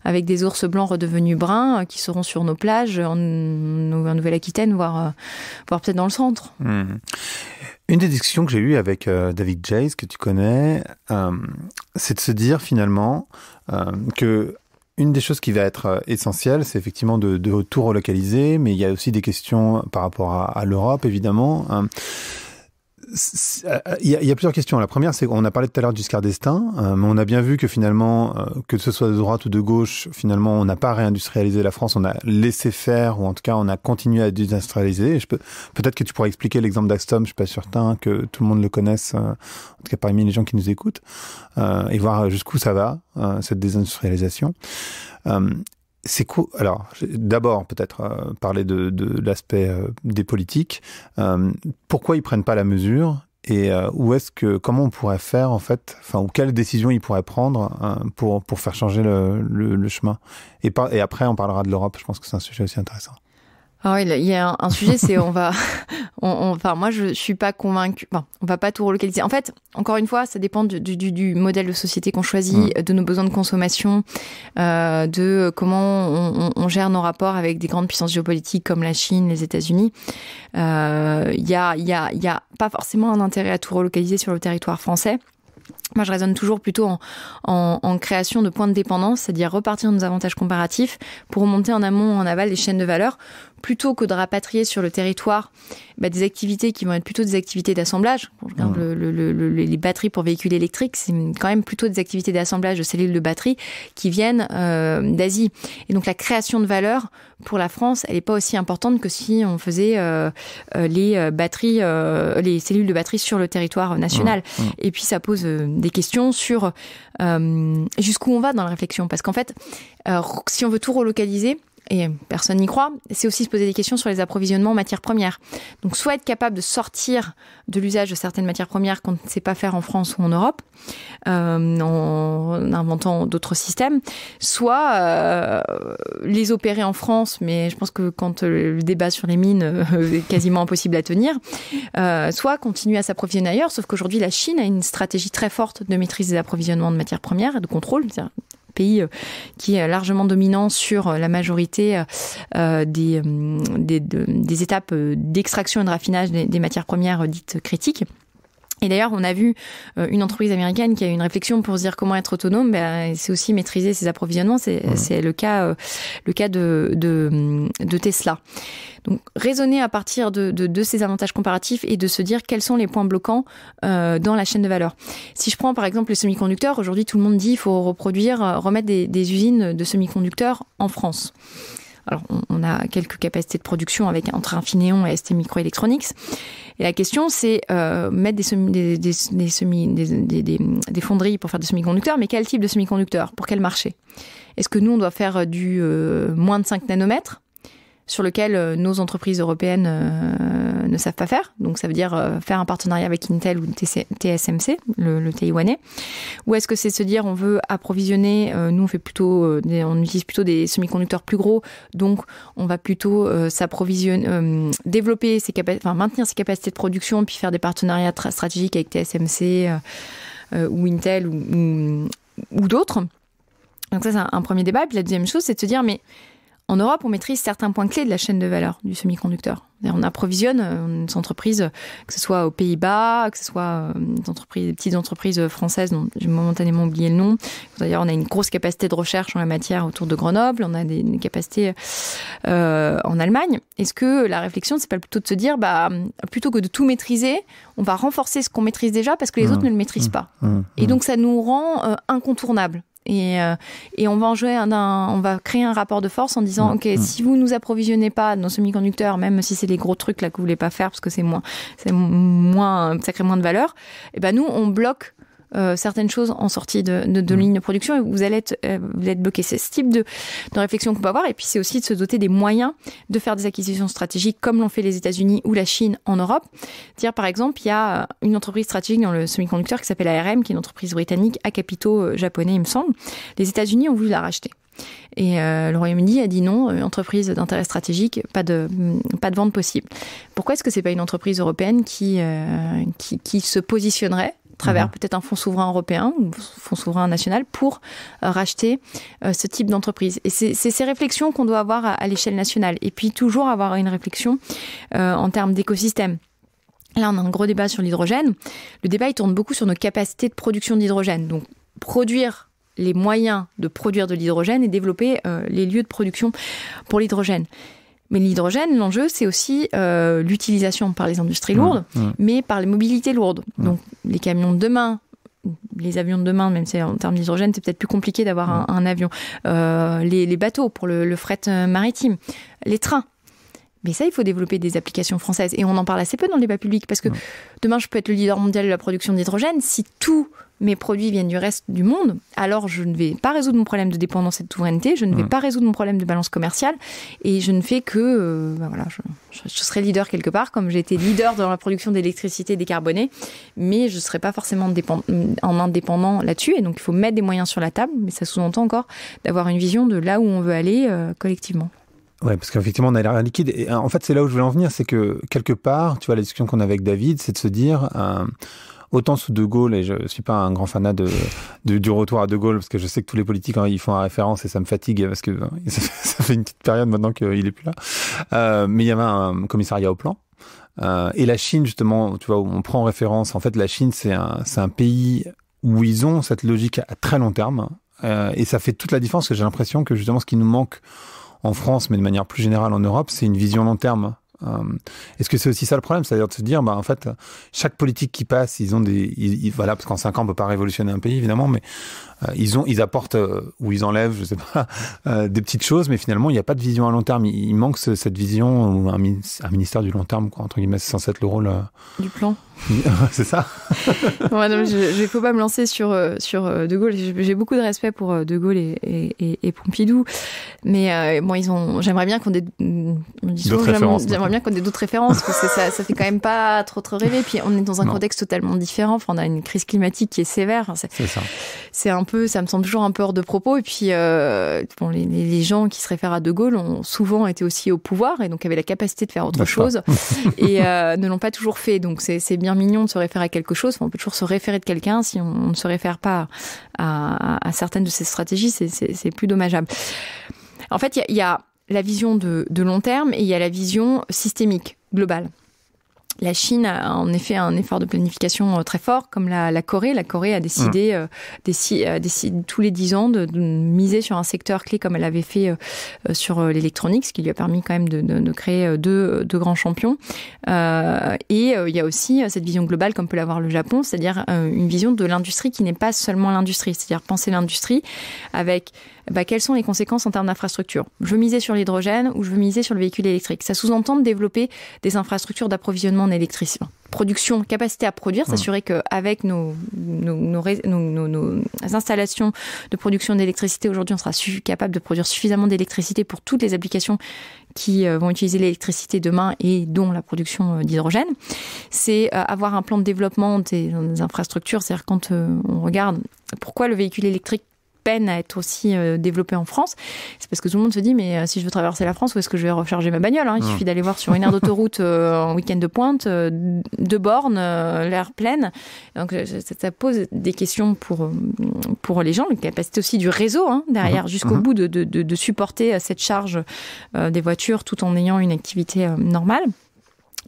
avec des ours blancs redevenus bruns qui seront sur nos plages en Nouvelle-Aquitaine, voire peut-être dans le centre. Une des discussions que j'ai eues avec David Jays, que tu connais, c'est de se dire finalement que une des choses qui va être essentielle, c'est effectivement de tout relocaliser, mais il y a aussi des questions par rapport à l'Europe, évidemment. Il y a plusieurs questions. La première, c'est qu'on a parlé tout à l'heure du Giscard d'Estaing, mais on a bien vu que finalement, que ce soit de droite ou de gauche, finalement, on n'a pas réindustrialisé la France, on a laissé faire, ou en tout cas, on a continué à désindustrialiser. Peut-être que tu pourrais expliquer l'exemple d'Alstom, je suis pas certain que tout le monde le connaisse, en tout cas parmi les gens qui nous écoutent, et voir jusqu'où ça va, cette désindustrialisation. C'est cool. Alors, d'abord, peut-être parler de l'aspect des politiques. Pourquoi ils prennent pas la mesure, et comment on pourrait faire, en fait, ou quelles décisions ils pourraient prendre pour faire changer le chemin. Et après, on parlera de l'Europe. Je pense que c'est un sujet aussi intéressant. Ah oui, il y a un sujet, c'est moi je suis pas convaincue. Bon, on va pas tout relocaliser. En fait, encore une fois, ça dépend du modèle de société qu'on choisit, de nos besoins de consommation, de comment on gère nos rapports avec des grandes puissances géopolitiques comme la Chine, les États-Unis. Il y a pas forcément un intérêt à tout relocaliser sur le territoire français. Moi, je raisonne toujours plutôt en création de points de dépendance, c'est-à-dire repartir de nos avantages comparatifs pour remonter en amont, en aval des chaînes de valeur, plutôt que de rapatrier sur le territoire des activités qui vont être plutôt des activités d'assemblage. Quand je regarde les batteries pour véhicules électriques, c'est quand même plutôt des activités d'assemblage de cellules de batterie qui viennent d'Asie. Et donc la création de valeur pour la France, elle n'est pas aussi importante que si on faisait les batteries, les cellules de batterie sur le territoire national. Et puis ça pose des questions sur jusqu'où on va dans la réflexion. Parce qu'en fait, si on veut tout relocaliser, et personne n'y croit, c'est aussi se poser des questions sur les approvisionnements en matières premières. Donc soit être capable de sortir de l'usage de certaines matières premières qu'on ne sait pas faire en France ou en Europe, en inventant d'autres systèmes, soit les opérer en France, mais je pense que quand le débat sur les mines est quasiment impossible à tenir, soit continuer à s'approvisionner ailleurs, sauf qu'aujourd'hui la Chine a une stratégie très forte de maîtrise des approvisionnements de matières premières et de contrôle, c'est-à-dire pays qui est largement dominant sur la majorité des étapes d'extraction et de raffinage des matières premières dites critiques. Et d'ailleurs, on a vu une entreprise américaine qui a eu une réflexion pour se dire comment être autonome. C'est aussi maîtriser ses approvisionnements. C'est le cas de Tesla. Donc, raisonner à partir de ces avantages comparatifs et de se dire quels sont les points bloquants dans la chaîne de valeur. Si je prends par exemple les semi-conducteurs, aujourd'hui tout le monde dit qu'il faut remettre des usines de semi-conducteurs en France. Alors, on a quelques capacités de production entre Infineon et ST Microelectronics. Et la question, c'est mettre des fonderies pour faire des semi-conducteurs, mais quel type de semi-conducteurs? Pour quel marché? Est-ce que nous, on doit faire du moins de 5 nanomètres sur lequel nos entreprises européennes ne savent pas faire? Donc ça veut dire faire un partenariat avec Intel ou TSMC, le taïwanais. Ou est-ce que c'est se dire on veut approvisionner, nous on fait plutôt, on utilise plutôt des semi-conducteurs plus gros, donc on va plutôt s'approvisionner, développer maintenir ses capacités de production, puis faire des partenariats stratégiques avec TSMC ou Intel ou d'autres. Donc ça c'est un premier débat. Et puis la deuxième chose, c'est de se dire mais en Europe, on maîtrise certains points clés de la chaîne de valeur du semi-conducteur. On approvisionne des entreprises, que ce soit aux Pays-Bas, que ce soit des petites entreprises françaises dont j'ai momentanément oublié le nom. D'ailleurs, on a une grosse capacité de recherche en la matière autour de Grenoble. On a des capacités en Allemagne. Est-ce que la réflexion, c'est pas plutôt de se dire, plutôt que de tout maîtriser, on va renforcer ce qu'on maîtrise déjà parce que les autres ne le maîtrisent pas. Et donc, ça nous rend incontournables. et on va on va créer un rapport de force en disant ok, si vous nous approvisionnez pas nos semi-conducteurs, même si c'est les gros trucs là que vous voulez pas faire parce que ça crée moins de valeur, et ben nous on bloque certaines choses en sortie de ligne de production et vous allez être bloqué. C'est ce type de réflexion qu'on peut avoir, et puis c'est aussi de se doter des moyens de faire des acquisitions stratégiques comme l'ont fait les États-Unis ou la Chine en Europe. Dire par exemple, il y a une entreprise stratégique dans le semi-conducteur qui s'appelle ARM, qui est une entreprise britannique à capitaux japonais, il me semble. Les États-Unis ont voulu la racheter. Et le Royaume-Uni a dit non, entreprise d'intérêt stratégique, pas de vente possible. Pourquoi est-ce que c'est pas une entreprise européenne qui se positionnerait à travers peut-être un fonds souverain européen ou fonds souverain national pour racheter ce type d'entreprise? Et c'est ces réflexions qu'on doit avoir à l'échelle nationale. Et puis toujours avoir une réflexion en termes d'écosystème. Là, on a un gros débat sur l'hydrogène. Le débat, il tourne beaucoup sur nos capacités de production d'hydrogène. Donc, produire les moyens de produire de l'hydrogène et développer les lieux de production pour l'hydrogène. Mais l'hydrogène, l'enjeu, c'est aussi l'utilisation par les industries lourdes, mais par les mobilités lourdes. Donc, les camions de demain, les avions de demain, même si en termes d'hydrogène, c'est peut-être plus compliqué d'avoir un avion. Les bateaux pour le fret maritime, les trains. Mais ça, il faut développer des applications françaises. Et on en parle assez peu dans le débat public, parce que demain, je peux être le leader mondial de la production d'hydrogène. Si tous mes produits viennent du reste du monde, alors je ne vais pas résoudre mon problème de dépendance et de souveraineté, je ne vais pas résoudre mon problème de balance commerciale, et je ne fais que... je serai leader quelque part, comme j'ai été leader dans la production d'électricité décarbonée, mais je ne serai pas forcément en indépendant là-dessus. Et donc, il faut mettre des moyens sur la table, mais ça sous-entend encore d'avoir une vision de là où on veut aller collectivement. Ouais, parce qu'effectivement, on a l'air liquide. Et en fait, c'est là où je voulais en venir, c'est que quelque part, tu vois, la discussion qu'on a avec David, c'est de se dire, autant sous De Gaulle, et je suis pas un grand fanat du retour à De Gaulle, parce que je sais que tous les politiques, ils font la référence et ça me fatigue, parce que ça fait une petite période maintenant qu'il est plus là. Mais il y avait un commissariat au plan. Et la Chine, justement, tu vois, où on prend en référence, en fait, la Chine, c'est un pays où ils ont cette logique à très long terme. Et ça fait toute la différence, parce que j'ai l'impression que justement, ce qui nous manque en France, mais de manière plus générale en Europe, c'est une vision long terme. Est-ce que c'est aussi ça le problème? C'est-à-dire de se dire, en fait, chaque politique qui passe, ils ont voilà, parce qu'en 5 ans, on peut pas révolutionner un pays, évidemment, mais ils apportent, ou ils enlèvent, je sais pas, des petites choses, mais finalement, il n'y a pas de vision à long terme. Il manque cette vision, ou un ministère du long terme, quoi, entre guillemets, c'est censé être le rôle... Du plan. C'est ça. Ouais, non, je ne faut pas me lancer sur De Gaulle. J'ai beaucoup de respect pour De Gaulle et Pompidou, mais j'aimerais bien qu'on ait d'autres références, parce que ça fait quand même pas trop rêver. Puis on est dans un contexte totalement différent. Enfin, on a une crise climatique qui est sévère. C'est ça. C'est un peu, ça me semble toujours un peu hors de propos. Et puis les gens qui se réfèrent à De Gaulle ont souvent été aussi au pouvoir et donc avaient la capacité de faire autre chose et ne l'ont pas toujours fait. Donc c'est bien mignon de se référer à quelque chose. On peut toujours se référer de quelqu'un. Si on ne se réfère pas à certaines de ces stratégies, c'est plus dommageable. En fait, il y a la vision de long terme et il y a la vision systémique, globale. La Chine a en effet un effort de planification très fort, comme la Corée. La Corée a décidé, tous les 10 ans de miser sur un secteur clé, comme elle avait fait sur l'électronique, ce qui lui a permis quand même de créer deux grands champions. Et il y a aussi cette vision globale, comme peut l'avoir le Japon, c'est-à-dire une vision de l'industrie qui n'est pas seulement l'industrie, c'est-à-dire penser l'industrie avec quelles sont les conséquences en termes d'infrastructure. Je veux miser sur l'hydrogène ou je veux miser sur le véhicule électrique. Ça sous-entend de développer des infrastructures d'approvisionnement en électricité. Production, capacité à produire, s'assurer qu'avec nos installations de production d'électricité, aujourd'hui, on sera capable de produire suffisamment d'électricité pour toutes les applications qui vont utiliser l'électricité demain et dont la production d'hydrogène. C'est avoir un plan de développement des infrastructures. C'est-à-dire quand on regarde pourquoi le véhicule électrique peine à être aussi développé en France, c'est parce que tout le monde se dit mais si je veux traverser la France, où est-ce que je vais recharger ma bagnole, Il suffit d'aller voir sur une aire d'autoroute en week-end de pointe, 2 bornes, l'air pleine. Donc ça pose des questions pour les gens, la capacité aussi du réseau derrière, jusqu'au bout de supporter cette charge des voitures tout en ayant une activité normale.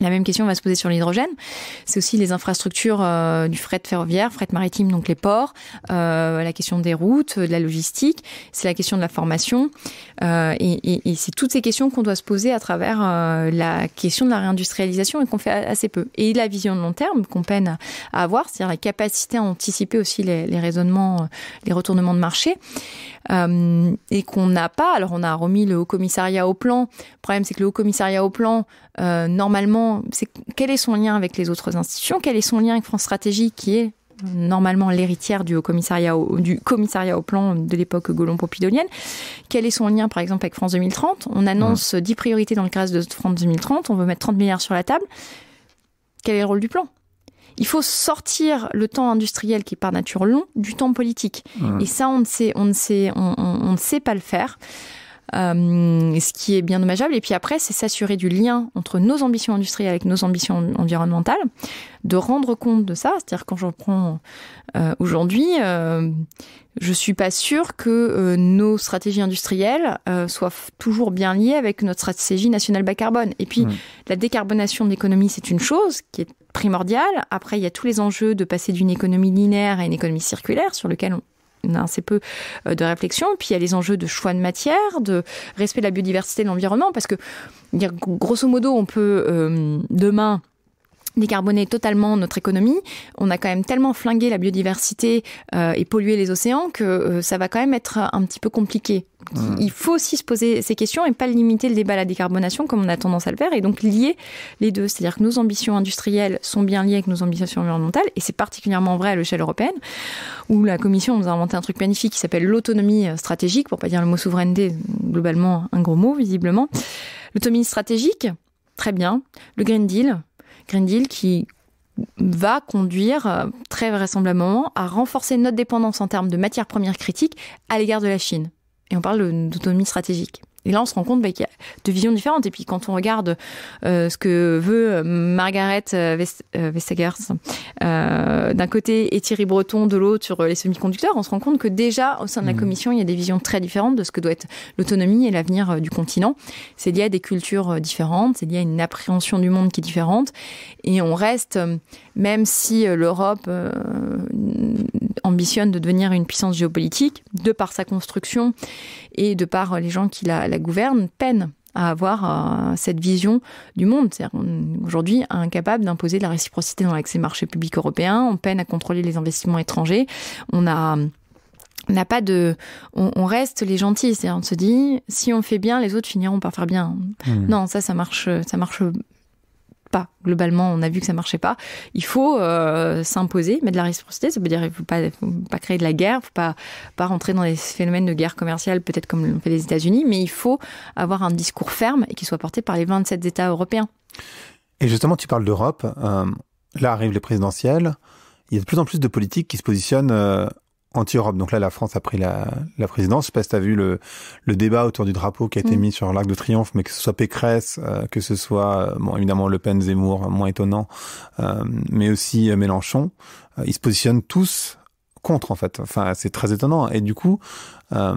La même question va se poser sur l'hydrogène. C'est aussi les infrastructures du fret ferroviaire, fret maritime, donc les ports, la question des routes, de la logistique, c'est la question de la formation. Et c'est toutes ces questions qu'on doit se poser à travers la question de la réindustrialisation et qu'on fait assez peu. Et la vision de long terme qu'on peine à avoir, c'est-à-dire la capacité à anticiper aussi les raisonnements, les retournements de marché. Et qu'on n'a pas. Alors, on a remis le Haut-Commissariat au plan. Le problème, c'est que le Haut-Commissariat au plan, normalement, quel est son lien avec les autres institutions? Quel est son lien avec France Stratégie, qui est normalement l'héritière du Haut-Commissariat du Commissariat au plan de l'époque Gaullon-Pompidolienne? Quel est son lien, par exemple, avec France 2030? On annonce 10 priorités dans le cadre de France 2030. On veut mettre 30 milliards sur la table. Quel est le rôle du plan? Il faut sortir le temps industriel qui est par nature long du temps politique. Et ça, on ne sait pas le faire. Ce qui est bien dommageable. Et puis après, c'est s'assurer du lien entre nos ambitions industrielles avec nos ambitions environnementales, de rendre compte de ça. C'est-à-dire, quand j'en prends aujourd'hui, je suis pas sûre que nos stratégies industrielles soient toujours bien liées avec notre stratégie nationale bas carbone. Et puis, la décarbonation de l'économie, c'est une chose qui est primordiale. Après, il y a tous les enjeux de passer d'une économie linéaire à une économie circulaire, sur lequel on a assez peu de réflexion. Puis il y a les enjeux de choix de matière, de respect de la biodiversité et de l'environnement, parce que, grosso modo, on peut demain décarboner totalement notre économie. On a quand même tellement flingué la biodiversité et pollué les océans que ça va quand même être un petit peu compliqué. Il faut aussi se poser ces questions et pas limiter le débat à la décarbonation comme on a tendance à le faire, et donc lier les deux. C'est-à-dire que nos ambitions industrielles sont bien liées avec nos ambitions environnementales, et c'est particulièrement vrai à l'échelle européenne, où la Commission nous a inventé un truc magnifique qui s'appelle l'autonomie stratégique, pour pas dire le mot souveraineté, globalement un gros mot visiblement. L'autonomie stratégique, très bien. Le Green Deal qui va conduire très vraisemblablement à renforcer notre dépendance en termes de matières premières critiques à l'égard de la Chine. Et on parle d'autonomie stratégique. Et là, on se rend compte qu'il y a deux visions différentes. Et puis, quand on regarde ce que veut Margaret Vestager d'un côté et Thierry Breton de l'autre sur les semi-conducteurs, on se rend compte que déjà, au sein de la Commission, il y a des visions très différentes de ce que doit être l'autonomie et l'avenir du continent. C'est lié à des cultures différentes, c'est lié à une appréhension du monde qui est différente. Et on reste, même si l'Europe ambitionne de devenir une puissance géopolitique, de par sa construction et de par les gens qui la gouvernent, peine à avoir cette vision du monde. C'est-à-dire, aujourd'hui, incapable d'imposer de la réciprocité dans l'accès marché public européen, on peine à contrôler les investissements étrangers, on n'a pas de... On reste les gentils, c'est-à-dire on se dit, si on fait bien, les autres finiront par faire bien. Non, ça marche pas. Globalement, on a vu que ça marchait pas. Il faut s'imposer, mais de la réciprocité, ça veut dire qu'il faut pas créer de la guerre, faut pas rentrer dans des phénomènes de guerre commerciale, peut-être comme l'ont fait les États-Unis, mais il faut avoir un discours ferme et qui soit porté par les 27 États européens. Et justement, tu parles d'Europe. Là arrivent les présidentielles. Il y a de plus en plus de politiques qui se positionnent anti-Europe. Donc là, la France a pris la présidence. Je sais pas si tu as vu le débat autour du drapeau qui a été mis sur l'Arc de Triomphe, mais que ce soit Pécresse, que ce soit, évidemment, Le Pen, Zemmour, moins étonnant, mais aussi Mélenchon. Ils se positionnent tous contre, en fait. Enfin, c'est très étonnant. Et du coup, moi,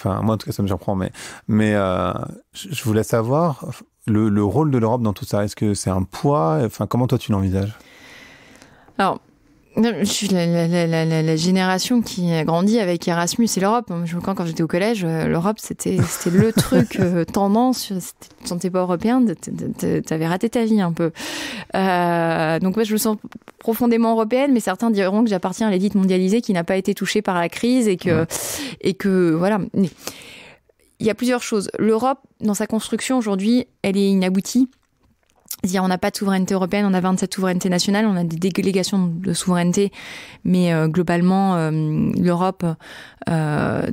en tout cas, ça me surprend, mais je voulais savoir le rôle de l'Europe dans tout ça. Est-ce que c'est un poids? Enfin, comment toi, tu l'envisages? Alors, je suis la génération qui a grandi avec Erasmus et l'Europe. Quand j'étais au collège, l'Europe, c'était le truc tendance. Tu te sentais pas européen, t'avais raté ta vie un peu. Donc moi, je me sens profondément européenne, mais certains diront que j'appartiens à l'élite mondialisée qui n'a pas été touchée par la crise et que voilà. Il y a plusieurs choses. L'Europe, dans sa construction aujourd'hui, elle est inaboutie. C'est-à-dire, on n'a pas de souveraineté européenne, on a 27 souverainetés nationales, on a des délégations de souveraineté, mais globalement, l'Europe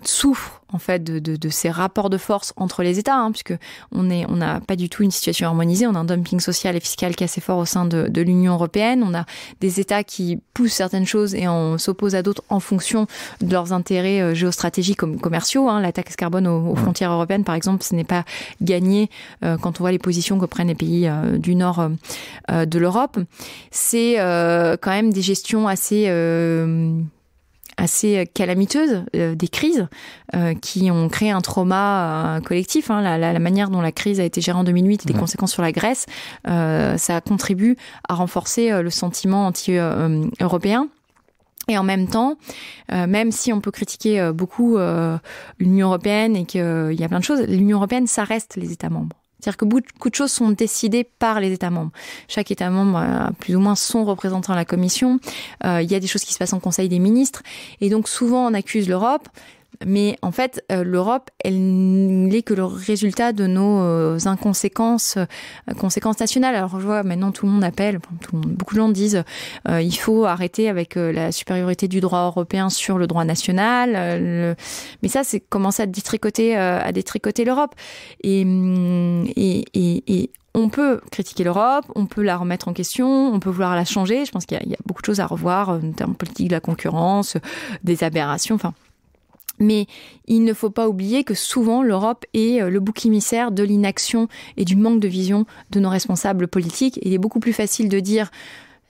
souffre en fait de ces rapports de force entre les États, puisque on n'a pas du tout une situation harmonisée, on a un dumping social et fiscal qui est assez fort au sein de l'Union européenne, on a des États qui poussent certaines choses et on s'oppose à d'autres en fonction de leurs intérêts géostratégiques comme commerciaux. La taxe carbone aux frontières européennes, par exemple, ce n'est pas gagné quand on voit les positions que prennent les pays du nord de l'Europe. C'est quand même des gestions assez assez calamiteuses, des crises qui ont créé un trauma collectif. La manière dont la crise a été gérée en 2008 et les conséquences sur la Grèce, ça contribue à renforcer le sentiment anti-européen. Et en même temps, même si on peut critiquer beaucoup l'Union européenne et qu'il y a plein de choses, l'Union européenne, ça reste les États membres. C'est-à-dire que beaucoup de choses sont décidées par les États membres. Chaque État membre a plus ou moins son représentant à la Commission. Il y a des choses qui se passent en Conseil des ministres. Et donc souvent, on accuse l'Europe. Mais en fait, l'Europe, elle n'est que le résultat de nos conséquences nationales. Alors je vois maintenant tout le monde appelle, beaucoup de gens disent il faut arrêter avec la supériorité du droit européen sur le droit national. Mais ça, c'est commencer à détricoter l'Europe. Et on peut critiquer l'Europe, on peut la remettre en question, on peut vouloir la changer. Je pense qu'il y a beaucoup de choses à revoir, en termes politiques de la concurrence, des aberrations, enfin. Mais il ne faut pas oublier que souvent l'Europe est le bouc émissaire de l'inaction et du manque de vision de nos responsables politiques. Et il est beaucoup plus facile de dire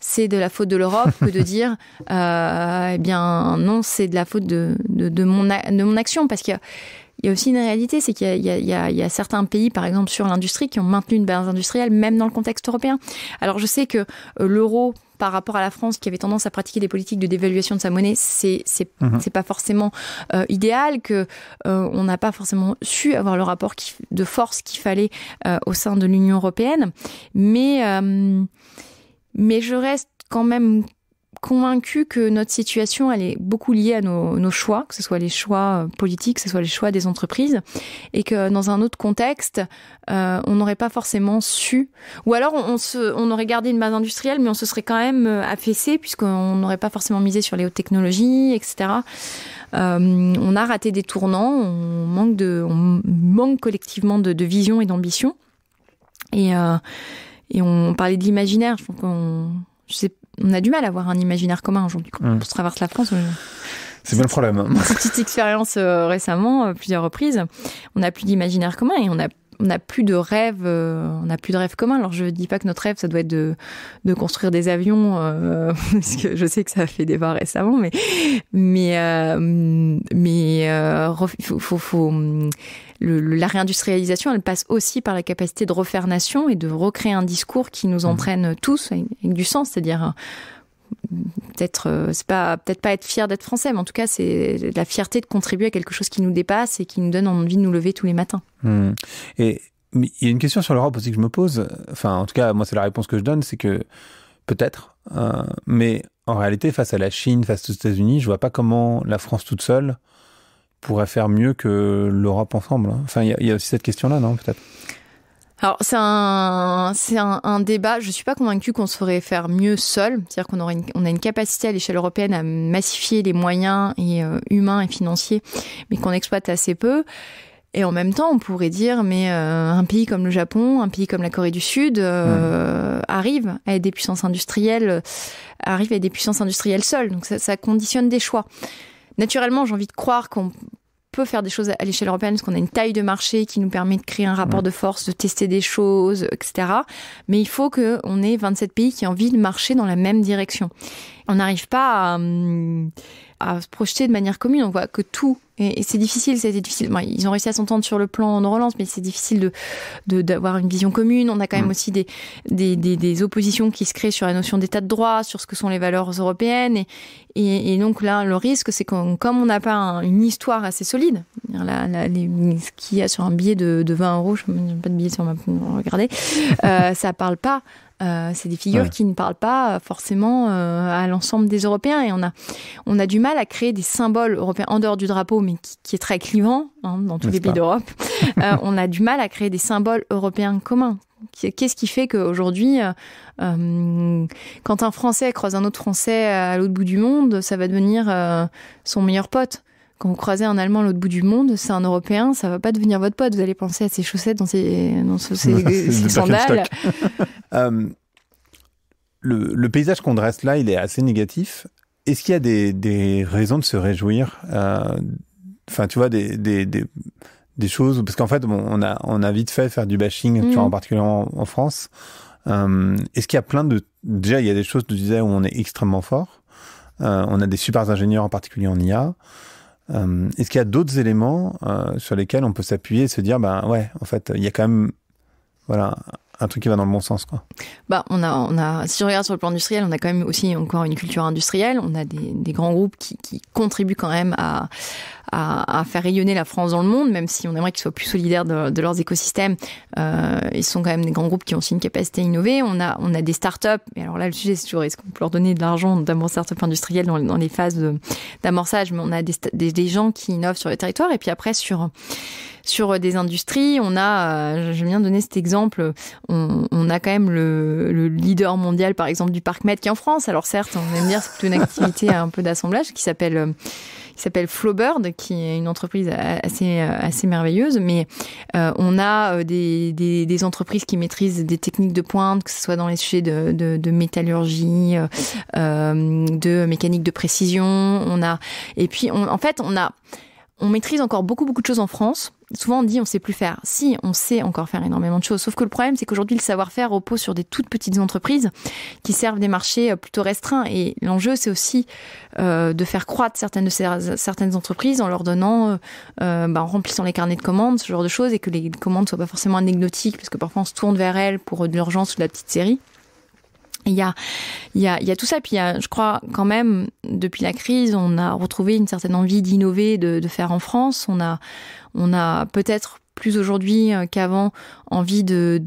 c'est de la faute de l'Europe que de dire eh bien non, c'est de la faute de mon action. Parce qu'il y a aussi une réalité, c'est qu'il y a certains pays, par exemple sur l'industrie, qui ont maintenu une base industrielle, même dans le contexte européen. Alors je sais que l'euro, par rapport à la France, qui avait tendance à pratiquer des politiques de dévaluation de sa monnaie, c'est pas forcément idéal, que on n'a pas forcément su avoir le rapport de force qu'il fallait au sein de l'Union européenne. Mais je reste quand même convaincue que notre situation, elle est beaucoup liée à nos choix, que ce soit les choix politiques, que ce soit les choix des entreprises, et que dans un autre contexte, on n'aurait pas forcément su, ou alors on aurait gardé une base industrielle, mais on se serait quand même affaissé, puisqu'on n'aurait pas forcément misé sur les hautes technologies, etc. On a raté des tournants, on manque collectivement de vision et d'ambition, et on parlait de l'imaginaire. Je pense on a du mal à avoir un imaginaire commun aujourd'hui. Quand on traverse la France, c'est bien le problème. Cette petite expérience récemment, plusieurs reprises, on n'a plus d'imaginaire commun et on n'a plus de rêve, commun. Alors je dis pas que notre rêve, ça doit être de construire des avions, parce que je sais que ça a fait débat récemment, la réindustrialisation, elle passe aussi par la capacité de refaire nation et de recréer un discours qui nous entraîne tous avec du sens, c'est-à-dire peut-être pas être fier d'être français, mais en tout cas c'est la fierté de contribuer à quelque chose qui nous dépasse et qui nous donne envie de nous lever tous les matins. Et il y a une question sur l'Europe aussi que je me pose, enfin en tout cas moi c'est la réponse que je donne, c'est que peut-être, mais en réalité face à la Chine, face aux États-Unis, je vois pas comment la France toute seule pourrait faire mieux que l'Europe ensemble. Enfin, il y a aussi cette question-là, non, peut-être? Alors, c'est un débat. Je suis pas convaincue qu'on saurait faire mieux seul. C'est-à-dire qu'on a une capacité à l'échelle européenne à massifier les moyens humains et financiers, mais qu'on exploite assez peu. Et en même temps, on pourrait dire, mais un pays comme le Japon, un pays comme la Corée du Sud arrive à être des puissances industrielles, seules. Donc ça conditionne des choix. Naturellement, j'ai envie de croire qu'on peut faire des choses à l'échelle européenne parce qu'on a une taille de marché qui nous permet de créer un rapport de force, de tester des choses, etc. Mais il faut qu'on ait 27 pays qui aient envie de marcher dans la même direction. On n'arrive pas à se projeter de manière commune. On voit que tout, et c'est difficile, ça a été difficile. Bon, ils ont réussi à s'entendre sur le plan de relance, mais c'est difficile d'avoir une vision commune. On a quand même aussi des oppositions qui se créent sur la notion d'état de droit, sur ce que sont les valeurs européennes. Et donc là, le risque, c'est comme on n'a pas une histoire assez solide, ce qu'il y a sur un billet de 20 €, je n'ai pas de billet sur ma... Regardez, ça parle pas. C'est des figures qui ne parlent pas forcément à l'ensemble des Européens, et on a du mal à créer des symboles européens en dehors du drapeau, mais qui est très clivant dans tous les pays d'Europe. On a du mal à créer des symboles européens communs. Qu'est-ce qui fait qu'aujourd'hui, quand un Français croise un autre Français à l'autre bout du monde, ça va devenir son meilleur pote? Quand vous croisez un Allemand à l'autre bout du monde, c'est un Européen, ça va pas devenir votre pote. Vous allez penser à ses chaussettes, dans ses sandales. Le paysage qu'on dresse là, il est assez négatif. Est-ce qu'il y a des raisons de se réjouir? Enfin, tu vois, des choses, parce qu'en fait, on a vite fait faire du bashing, tu vois, en particulier en France. Est-ce qu'il y a déjà, il y a des choses, tu disais, où on est extrêmement fort. On a des super ingénieurs, en particulier en IA. Est-ce qu'il y a d'autres éléments sur lesquels on peut s'appuyer et se dire, ouais, en fait, il y a quand même, voilà, un truc qui va dans le bon sens, quoi. On a, si on regarde sur le plan industriel, on a quand même aussi encore une culture industrielle. On a des grands groupes qui contribuent quand même à faire rayonner la France dans le monde, même si on aimerait qu'ils soient plus solidaires de leurs écosystèmes. Ils sont quand même des grands groupes qui ont aussi une capacité à innover. On a des startups. Et alors là, le sujet, c'est toujours, est-ce qu'on peut leur donner de l'argent, notamment startups industrielles dans les phases d'amorçage, mais on a des gens qui innovent sur le territoire. Et puis après, sur des industries, on a, j'aime bien donner cet exemple, on a quand même le leader mondial, par exemple, du Parc Med qui est en France. Alors certes, on aime dire que c'est plutôt une activité un peu d'assemblage qui s'appelle Flowbird, qui est une entreprise assez merveilleuse, mais on a des entreprises qui maîtrisent des techniques de pointe, que ce soit dans les sujets de métallurgie, de mécanique de précision. On maîtrise encore beaucoup de choses en France. Souvent, on dit on sait plus faire. Si, on sait encore faire énormément de choses. Sauf que le problème, c'est qu'aujourd'hui, le savoir-faire repose sur des toutes petites entreprises qui servent des marchés plutôt restreints. Et l'enjeu, c'est aussi de faire croître certaines entreprises en leur donnant, en remplissant les carnets de commandes, ce genre de choses, et que les commandes ne soient pas forcément anecdotiques, parce que parfois, on se tourne vers elles pour de l'urgence ou de la petite série. Il y a tout ça. Puis je crois quand même, depuis la crise, on a retrouvé une certaine envie d'innover, de faire en France. On a peut-être plus aujourd'hui qu'avant envie de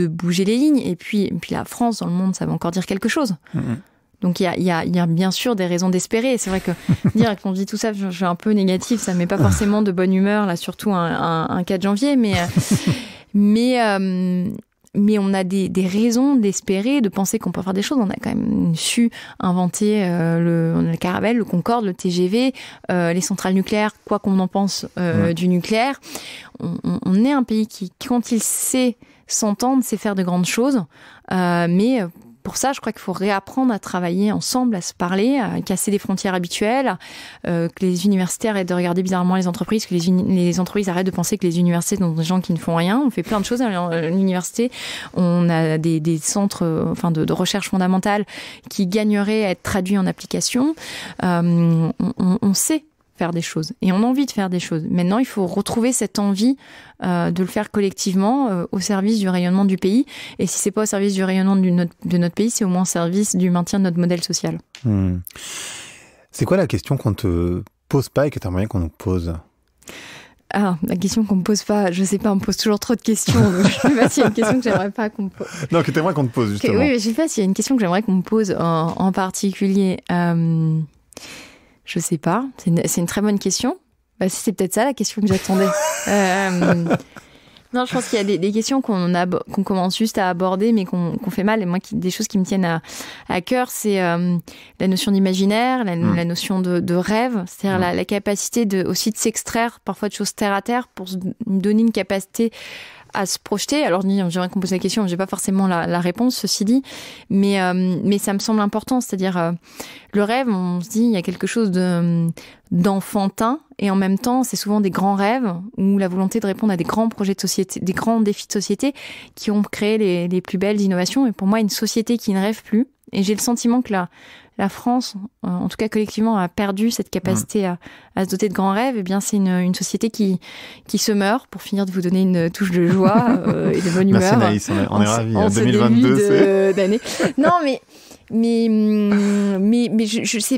bouger les lignes. Et puis la France dans le monde, ça veut encore dire quelque chose. Mm-hmm. Donc il y a bien sûr des raisons d'espérer. C'est vrai que dire qu'on dit tout ça, je suis un peu négative, ça met pas forcément de bonne humeur là, surtout un 4 janvier. Mais on a des raisons d'espérer, de penser qu'on peut faire des choses. On a quand même su inventer le Caravelle, le Concorde, le TGV, les centrales nucléaires, quoi qu'on en pense du nucléaire. On est un pays qui, quand il sait s'entendre, sait faire de grandes choses. Mais pour ça, je crois qu'il faut réapprendre à travailler ensemble, à se parler, à casser les frontières habituelles, que les universités arrêtent de regarder bizarrement les entreprises, que les entreprises arrêtent de penser que les universités sont des gens qui ne font rien. On fait plein de choses à l'université. On a des centres de recherche fondamentale qui gagneraient à être traduits en application. On sait faire des choses et on a envie de faire des choses. Maintenant, il faut retrouver cette envie de le faire collectivement au service du rayonnement du pays. Et si c'est pas au service du rayonnement de notre pays, c'est au moins au service du maintien de notre modèle social. C'est quoi la question qu'on te pose pas et que tu aimerais qu'on nous pose ? Ah, la question qu'on me pose pas, je sais pas, on me pose toujours trop de questions. Je sais pas s'il y a une question que j'aimerais pas qu'on me pose. Non, que t'aimerais qu'on te pose, justement. Oui, mais je sais pas s'il y a une question que j'aimerais qu'on me pose en particulier. Je sais pas. C'est une très bonne question. C'est peut-être ça la question que j'attendais. Non, je pense qu'il y a des questions qu'on commence juste à aborder, mais qu'on fait mal. Et moi, des choses qui me tiennent à cœur, c'est la notion d'imaginaire, la notion de rêve, c'est-à-dire la capacité aussi de s'extraire parfois de choses terre à terre pour se donner une capacité à se projeter. Alors, j'aimerais qu'on pose la question, j'ai pas forcément la réponse, ceci dit, mais ça me semble important, c'est-à-dire le rêve, on se dit, il y a quelque chose d'enfantin, et en même temps, c'est souvent des grands rêves, ou la volonté de répondre à des grands projets de société, des grands défis de société, qui ont créé les plus belles innovations. Et pour moi, une société qui ne rêve plus, et j'ai le sentiment que la France, en tout cas collectivement, a perdu cette capacité à se doter de grands rêves. Eh bien, c'est une société qui se meurt, pour finir de vous donner une touche de joie et de bonne humeur. Merci Naïs, on est ravis. En 2022, d'année. Non, mais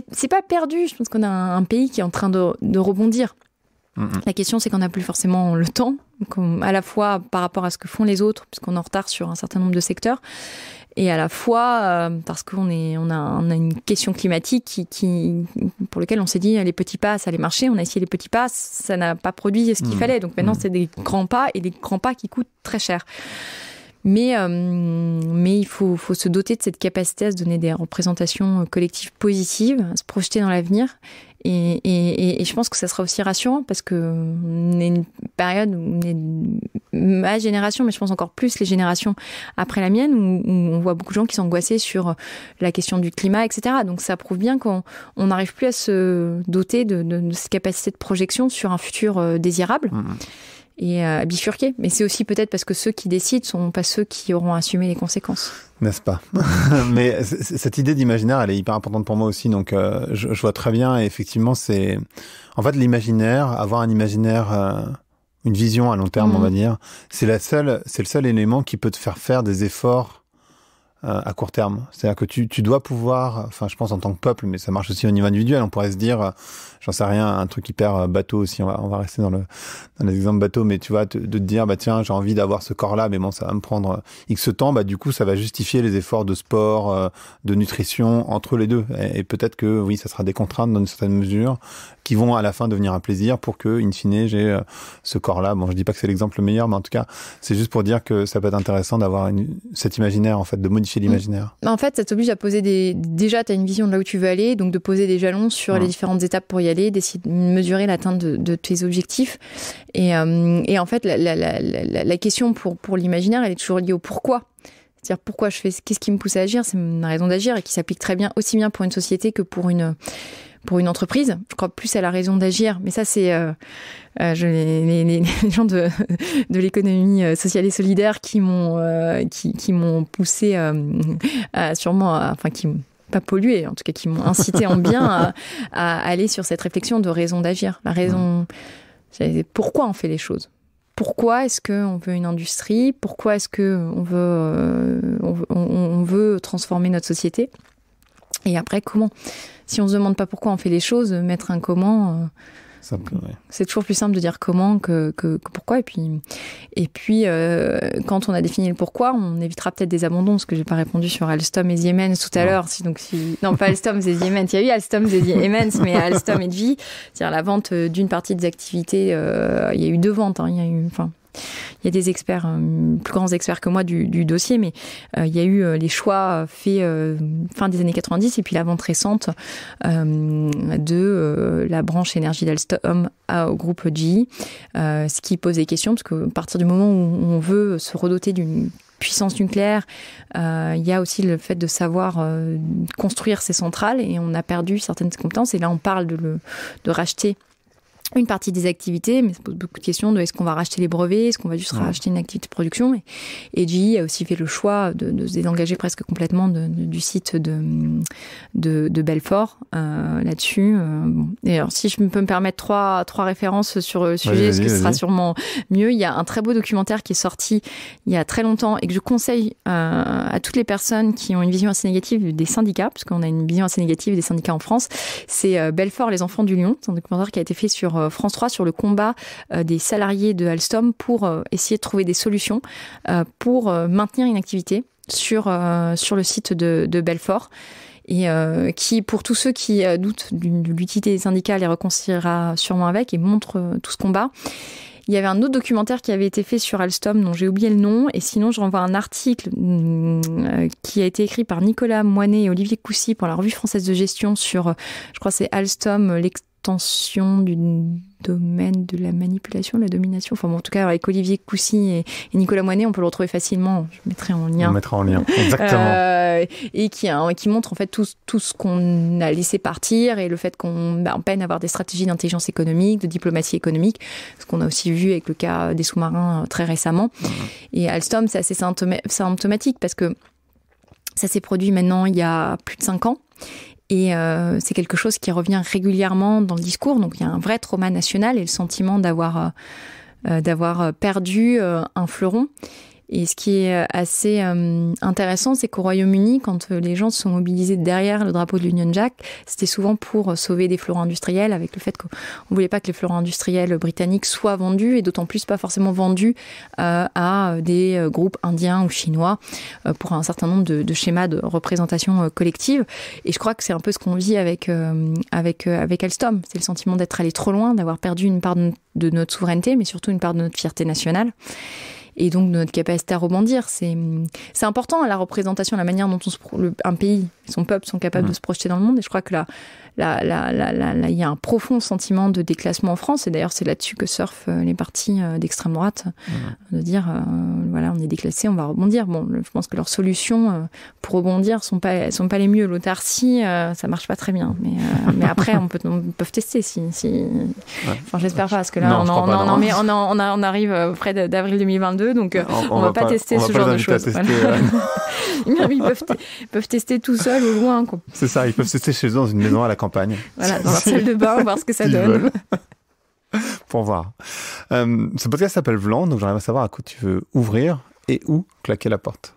c'est pas perdu. Je pense qu'on a un pays qui est en train de rebondir. La question, c'est qu'on n'a plus forcément le temps, à la fois par rapport à ce que font les autres, puisqu'on est en retard sur un certain nombre de secteurs, et à la fois parce qu'on a une question climatique pour laquelle on s'est dit les petits pas, ça allait marcher. On a essayé les petits pas, ça n'a pas produit ce qu'il fallait. Donc maintenant, c'est des grands pas, et des grands pas qui coûtent très cher. Mais il faut se doter de cette capacité à se donner des représentations collectives positives, à se projeter dans l'avenir. Et je pense que ça sera aussi rassurant, parce que on est une période où ma génération, mais je pense encore plus les générations après la mienne, où on voit beaucoup de gens qui sont angoissés sur la question du climat, etc. Donc ça prouve bien qu'on n'arrive plus à se doter de cette capacité de projection sur un futur désirable. bifurquer. Mais c'est aussi peut-être parce que ceux qui décident sont pas ceux qui auront assumé les conséquences. N'est-ce pas? Mais cette idée d'imaginaire, elle est hyper importante pour moi aussi. Donc, je vois très bien. Et effectivement, c'est en fait l'imaginaire, avoir un imaginaire, une vision à long terme, on va dire. C'est le seul élément qui peut te faire des efforts à court terme. C'est-à-dire que tu dois pouvoir, enfin je pense en tant que peuple, mais ça marche aussi au niveau individuel, on pourrait se dire, j'en sais rien, un truc hyper bateau aussi, on va rester dans les exemples bateau, mais tu vois, de te dire, bah tiens, j'ai envie d'avoir ce corps-là, mais bon, ça va me prendre X temps, bah du coup, ça va justifier les efforts de sport, de nutrition entre les deux. Et peut-être que, oui, ça sera des contraintes dans une certaine mesure, qui vont à la fin devenir un plaisir pour que, in fine, j'ai ce corps-là. Bon, je dis pas que c'est l'exemple le meilleur, mais en tout cas, c'est juste pour dire que ça peut être intéressant d'avoir cet imaginaire, en fait, de modifier l'imaginaire. En fait, ça t'oblige à poser déjà, tu as une vision de là où tu veux aller, donc de poser des jalons sur les différentes étapes pour y aller, d'essayer de mesurer l'atteinte de tes objectifs. Et en fait, la question pour l'imaginaire, elle est toujours liée au pourquoi. C'est-à-dire pourquoi je fais, qu'est-ce qui me pousse à agir, c'est ma raison d'agir et qui s'applique très bien, aussi bien pour une société que pour une entreprise. Je crois plus à la raison d'agir, mais ça c'est les gens de l'économie sociale et solidaire qui m'ont poussé qui m'ont pas pollué, en tout cas qui m'ont incité en bien à aller sur cette réflexion de raison d'agir. La raison, c'est pourquoi on fait les choses. Pourquoi est-ce qu'on veut une industrie? Pourquoi est-ce qu'on veut transformer notre société? Et après, comment? Si on se demande pas pourquoi on fait les choses, mettre un comment, c'est toujours plus simple de dire comment que pourquoi. Et puis quand on a défini le pourquoi, on évitera peut-être des abandons, parce que j'ai pas répondu sur Alstom et Siemens tout à l'heure. Non, pas Alstom et Siemens. Il y a eu Alstom et Siemens, mais Alstom et GE, c'est-à-dire la vente d'une partie des activités. Il y a eu 2 ventes. Il y a des experts, plus grands experts que moi du dossier, mais il y a eu les choix faits fin des années 90 et puis la vente récente de la branche énergie d'Alstom au groupe GE, ce qui pose des questions, parce qu'à partir du moment où on veut se redoter d'une puissance nucléaire, il y a aussi le fait de savoir construire ces centrales, et on a perdu certaines compétences, et là on parle de racheter une partie des activités, mais ça pose beaucoup de questions de est-ce qu'on va racheter les brevets, est-ce qu'on va juste racheter une activité de production, et GE a aussi fait le choix de se désengager presque complètement du site de Belfort là-dessus. Et alors, si je peux me permettre trois références sur le sujet, parce que ce sera sûrement mieux. Il y a un très beau documentaire qui est sorti il y a très longtemps et que je conseille à toutes les personnes qui ont une vision assez négative des syndicats, parce qu'on a une vision assez négative des syndicats en France. C'est Belfort, les enfants du lion. C'est un documentaire qui a été fait sur France 3 sur le combat des salariés de Alstom pour essayer de trouver des solutions pour maintenir une activité sur le site de Belfort, et qui, pour tous ceux qui doutent de l'utilité des syndicats, les réconciliera sûrement avec, et montre tout ce combat. Il y avait un autre documentaire qui avait été fait sur Alstom, dont j'ai oublié le nom, et sinon je renvoie à un article qui a été écrit par Nicolas Moinet et Olivier Coussy pour la Revue française de gestion sur, je crois que c'est Alstom, l'extension du domaine de la manipulation, de la domination. Enfin bon, en tout cas, avec Olivier Coussy et Nicolas Moinet, on peut le retrouver facilement. Je mettrai en lien. On mettra en lien, exactement. Et qui montre en fait tout ce qu'on a laissé partir, et le fait qu'on peine à avoir des stratégies d'intelligence économique, de diplomatie économique, ce qu'on a aussi vu avec le cas des sous-marins très récemment. Et Alstom, c'est assez symptomatique, parce que ça s'est produit maintenant il y a plus de 5 ans. Et c'est quelque chose qui revient régulièrement dans le discours. Donc il y a un vrai trauma national et le sentiment d'avoir perdu un fleuron. Et ce qui est assez intéressant, c'est qu'au Royaume-Uni, quand les gens se sont mobilisés derrière le drapeau de l'Union Jack, c'était souvent pour sauver des fleurons industriels, avec le fait qu'on ne voulait pas que les fleurons industriels britanniques soient vendus, et d'autant plus pas forcément vendus à des groupes indiens ou chinois pour un certain nombre de schémas de représentation collective. Et je crois que c'est un peu ce qu'on vit avec Alstom. C'est le sentiment d'être allé trop loin, d'avoir perdu une part de notre souveraineté, mais surtout une part de notre fierté nationale. et donc de notre capacité à rebondir. C'est important, la représentation, la manière dont un pays, son peuple sont capables de se projeter dans le monde. Et je crois que là, il y a un profond sentiment de déclassement en France. Et d'ailleurs, c'est là-dessus que surfent les partis d'extrême droite, de dire, voilà, on est déclassé, on va rebondir. Bon, je pense que leurs solutions pour rebondir sont pas les mieux. L'autarcie, ça marche pas très bien. Mais après, on peut tester si. Enfin, j'espère pas, parce que là, on arrive près d'avril 2022, donc on va pas tester ce genre de choses. Ils peuvent tester tout seuls au loin, quoi. C'est ça, ils peuvent tester chez eux dans une maison à la campagne. Voilà, dans leur salle de bain, voir ce que ça donne. Pour voir. Ce podcast s'appelle Vlan, donc j'aimerais savoir à quoi tu veux ouvrir et où claquer la porte.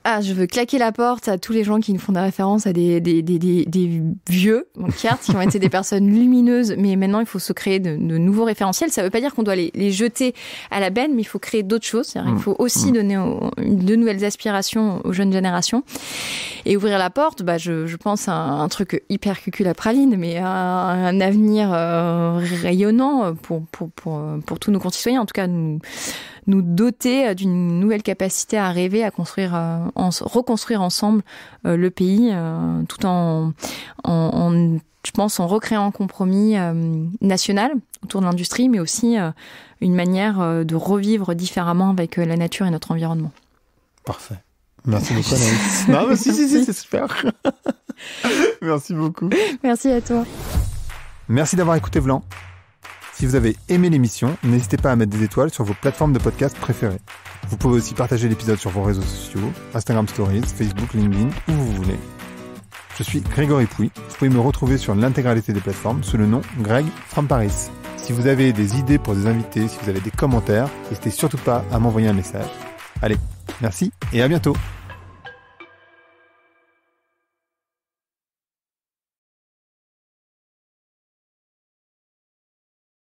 Ah, je veux claquer la porte à tous les gens qui nous font des références à des vieux cartes qui ont été des personnes lumineuses, mais maintenant il faut se créer de nouveaux référentiels. Ça veut pas dire qu'on doit les jeter à la benne, mais il faut créer d'autres choses. C'est-à-dire, il faut aussi donner de nouvelles aspirations aux jeunes générations. Et ouvrir la porte, je pense à un truc hyper cuculapraline, mais un avenir rayonnant pour tous nos concitoyens, en tout cas nous doter d'une nouvelle capacité à rêver, à reconstruire ensemble le pays, tout en je pense, en recréant un compromis national autour de l'industrie, mais aussi une manière de revivre différemment avec la nature et notre environnement. Parfait. Merci beaucoup, Anaïs. Non, mais si, c'est super. Merci beaucoup. Merci à toi. Merci d'avoir écouté Vlan. Si vous avez aimé l'émission, n'hésitez pas à mettre des étoiles sur vos plateformes de podcast préférées. Vous pouvez aussi partager l'épisode sur vos réseaux sociaux, Instagram Stories, Facebook, LinkedIn, où vous voulez. Je suis Grégory Pouy. Vous pouvez me retrouver sur l'intégralité des plateformes sous le nom Greg from Paris. Si vous avez des idées pour des invités, si vous avez des commentaires, n'hésitez surtout pas à m'envoyer un message. Allez, merci et à bientôt.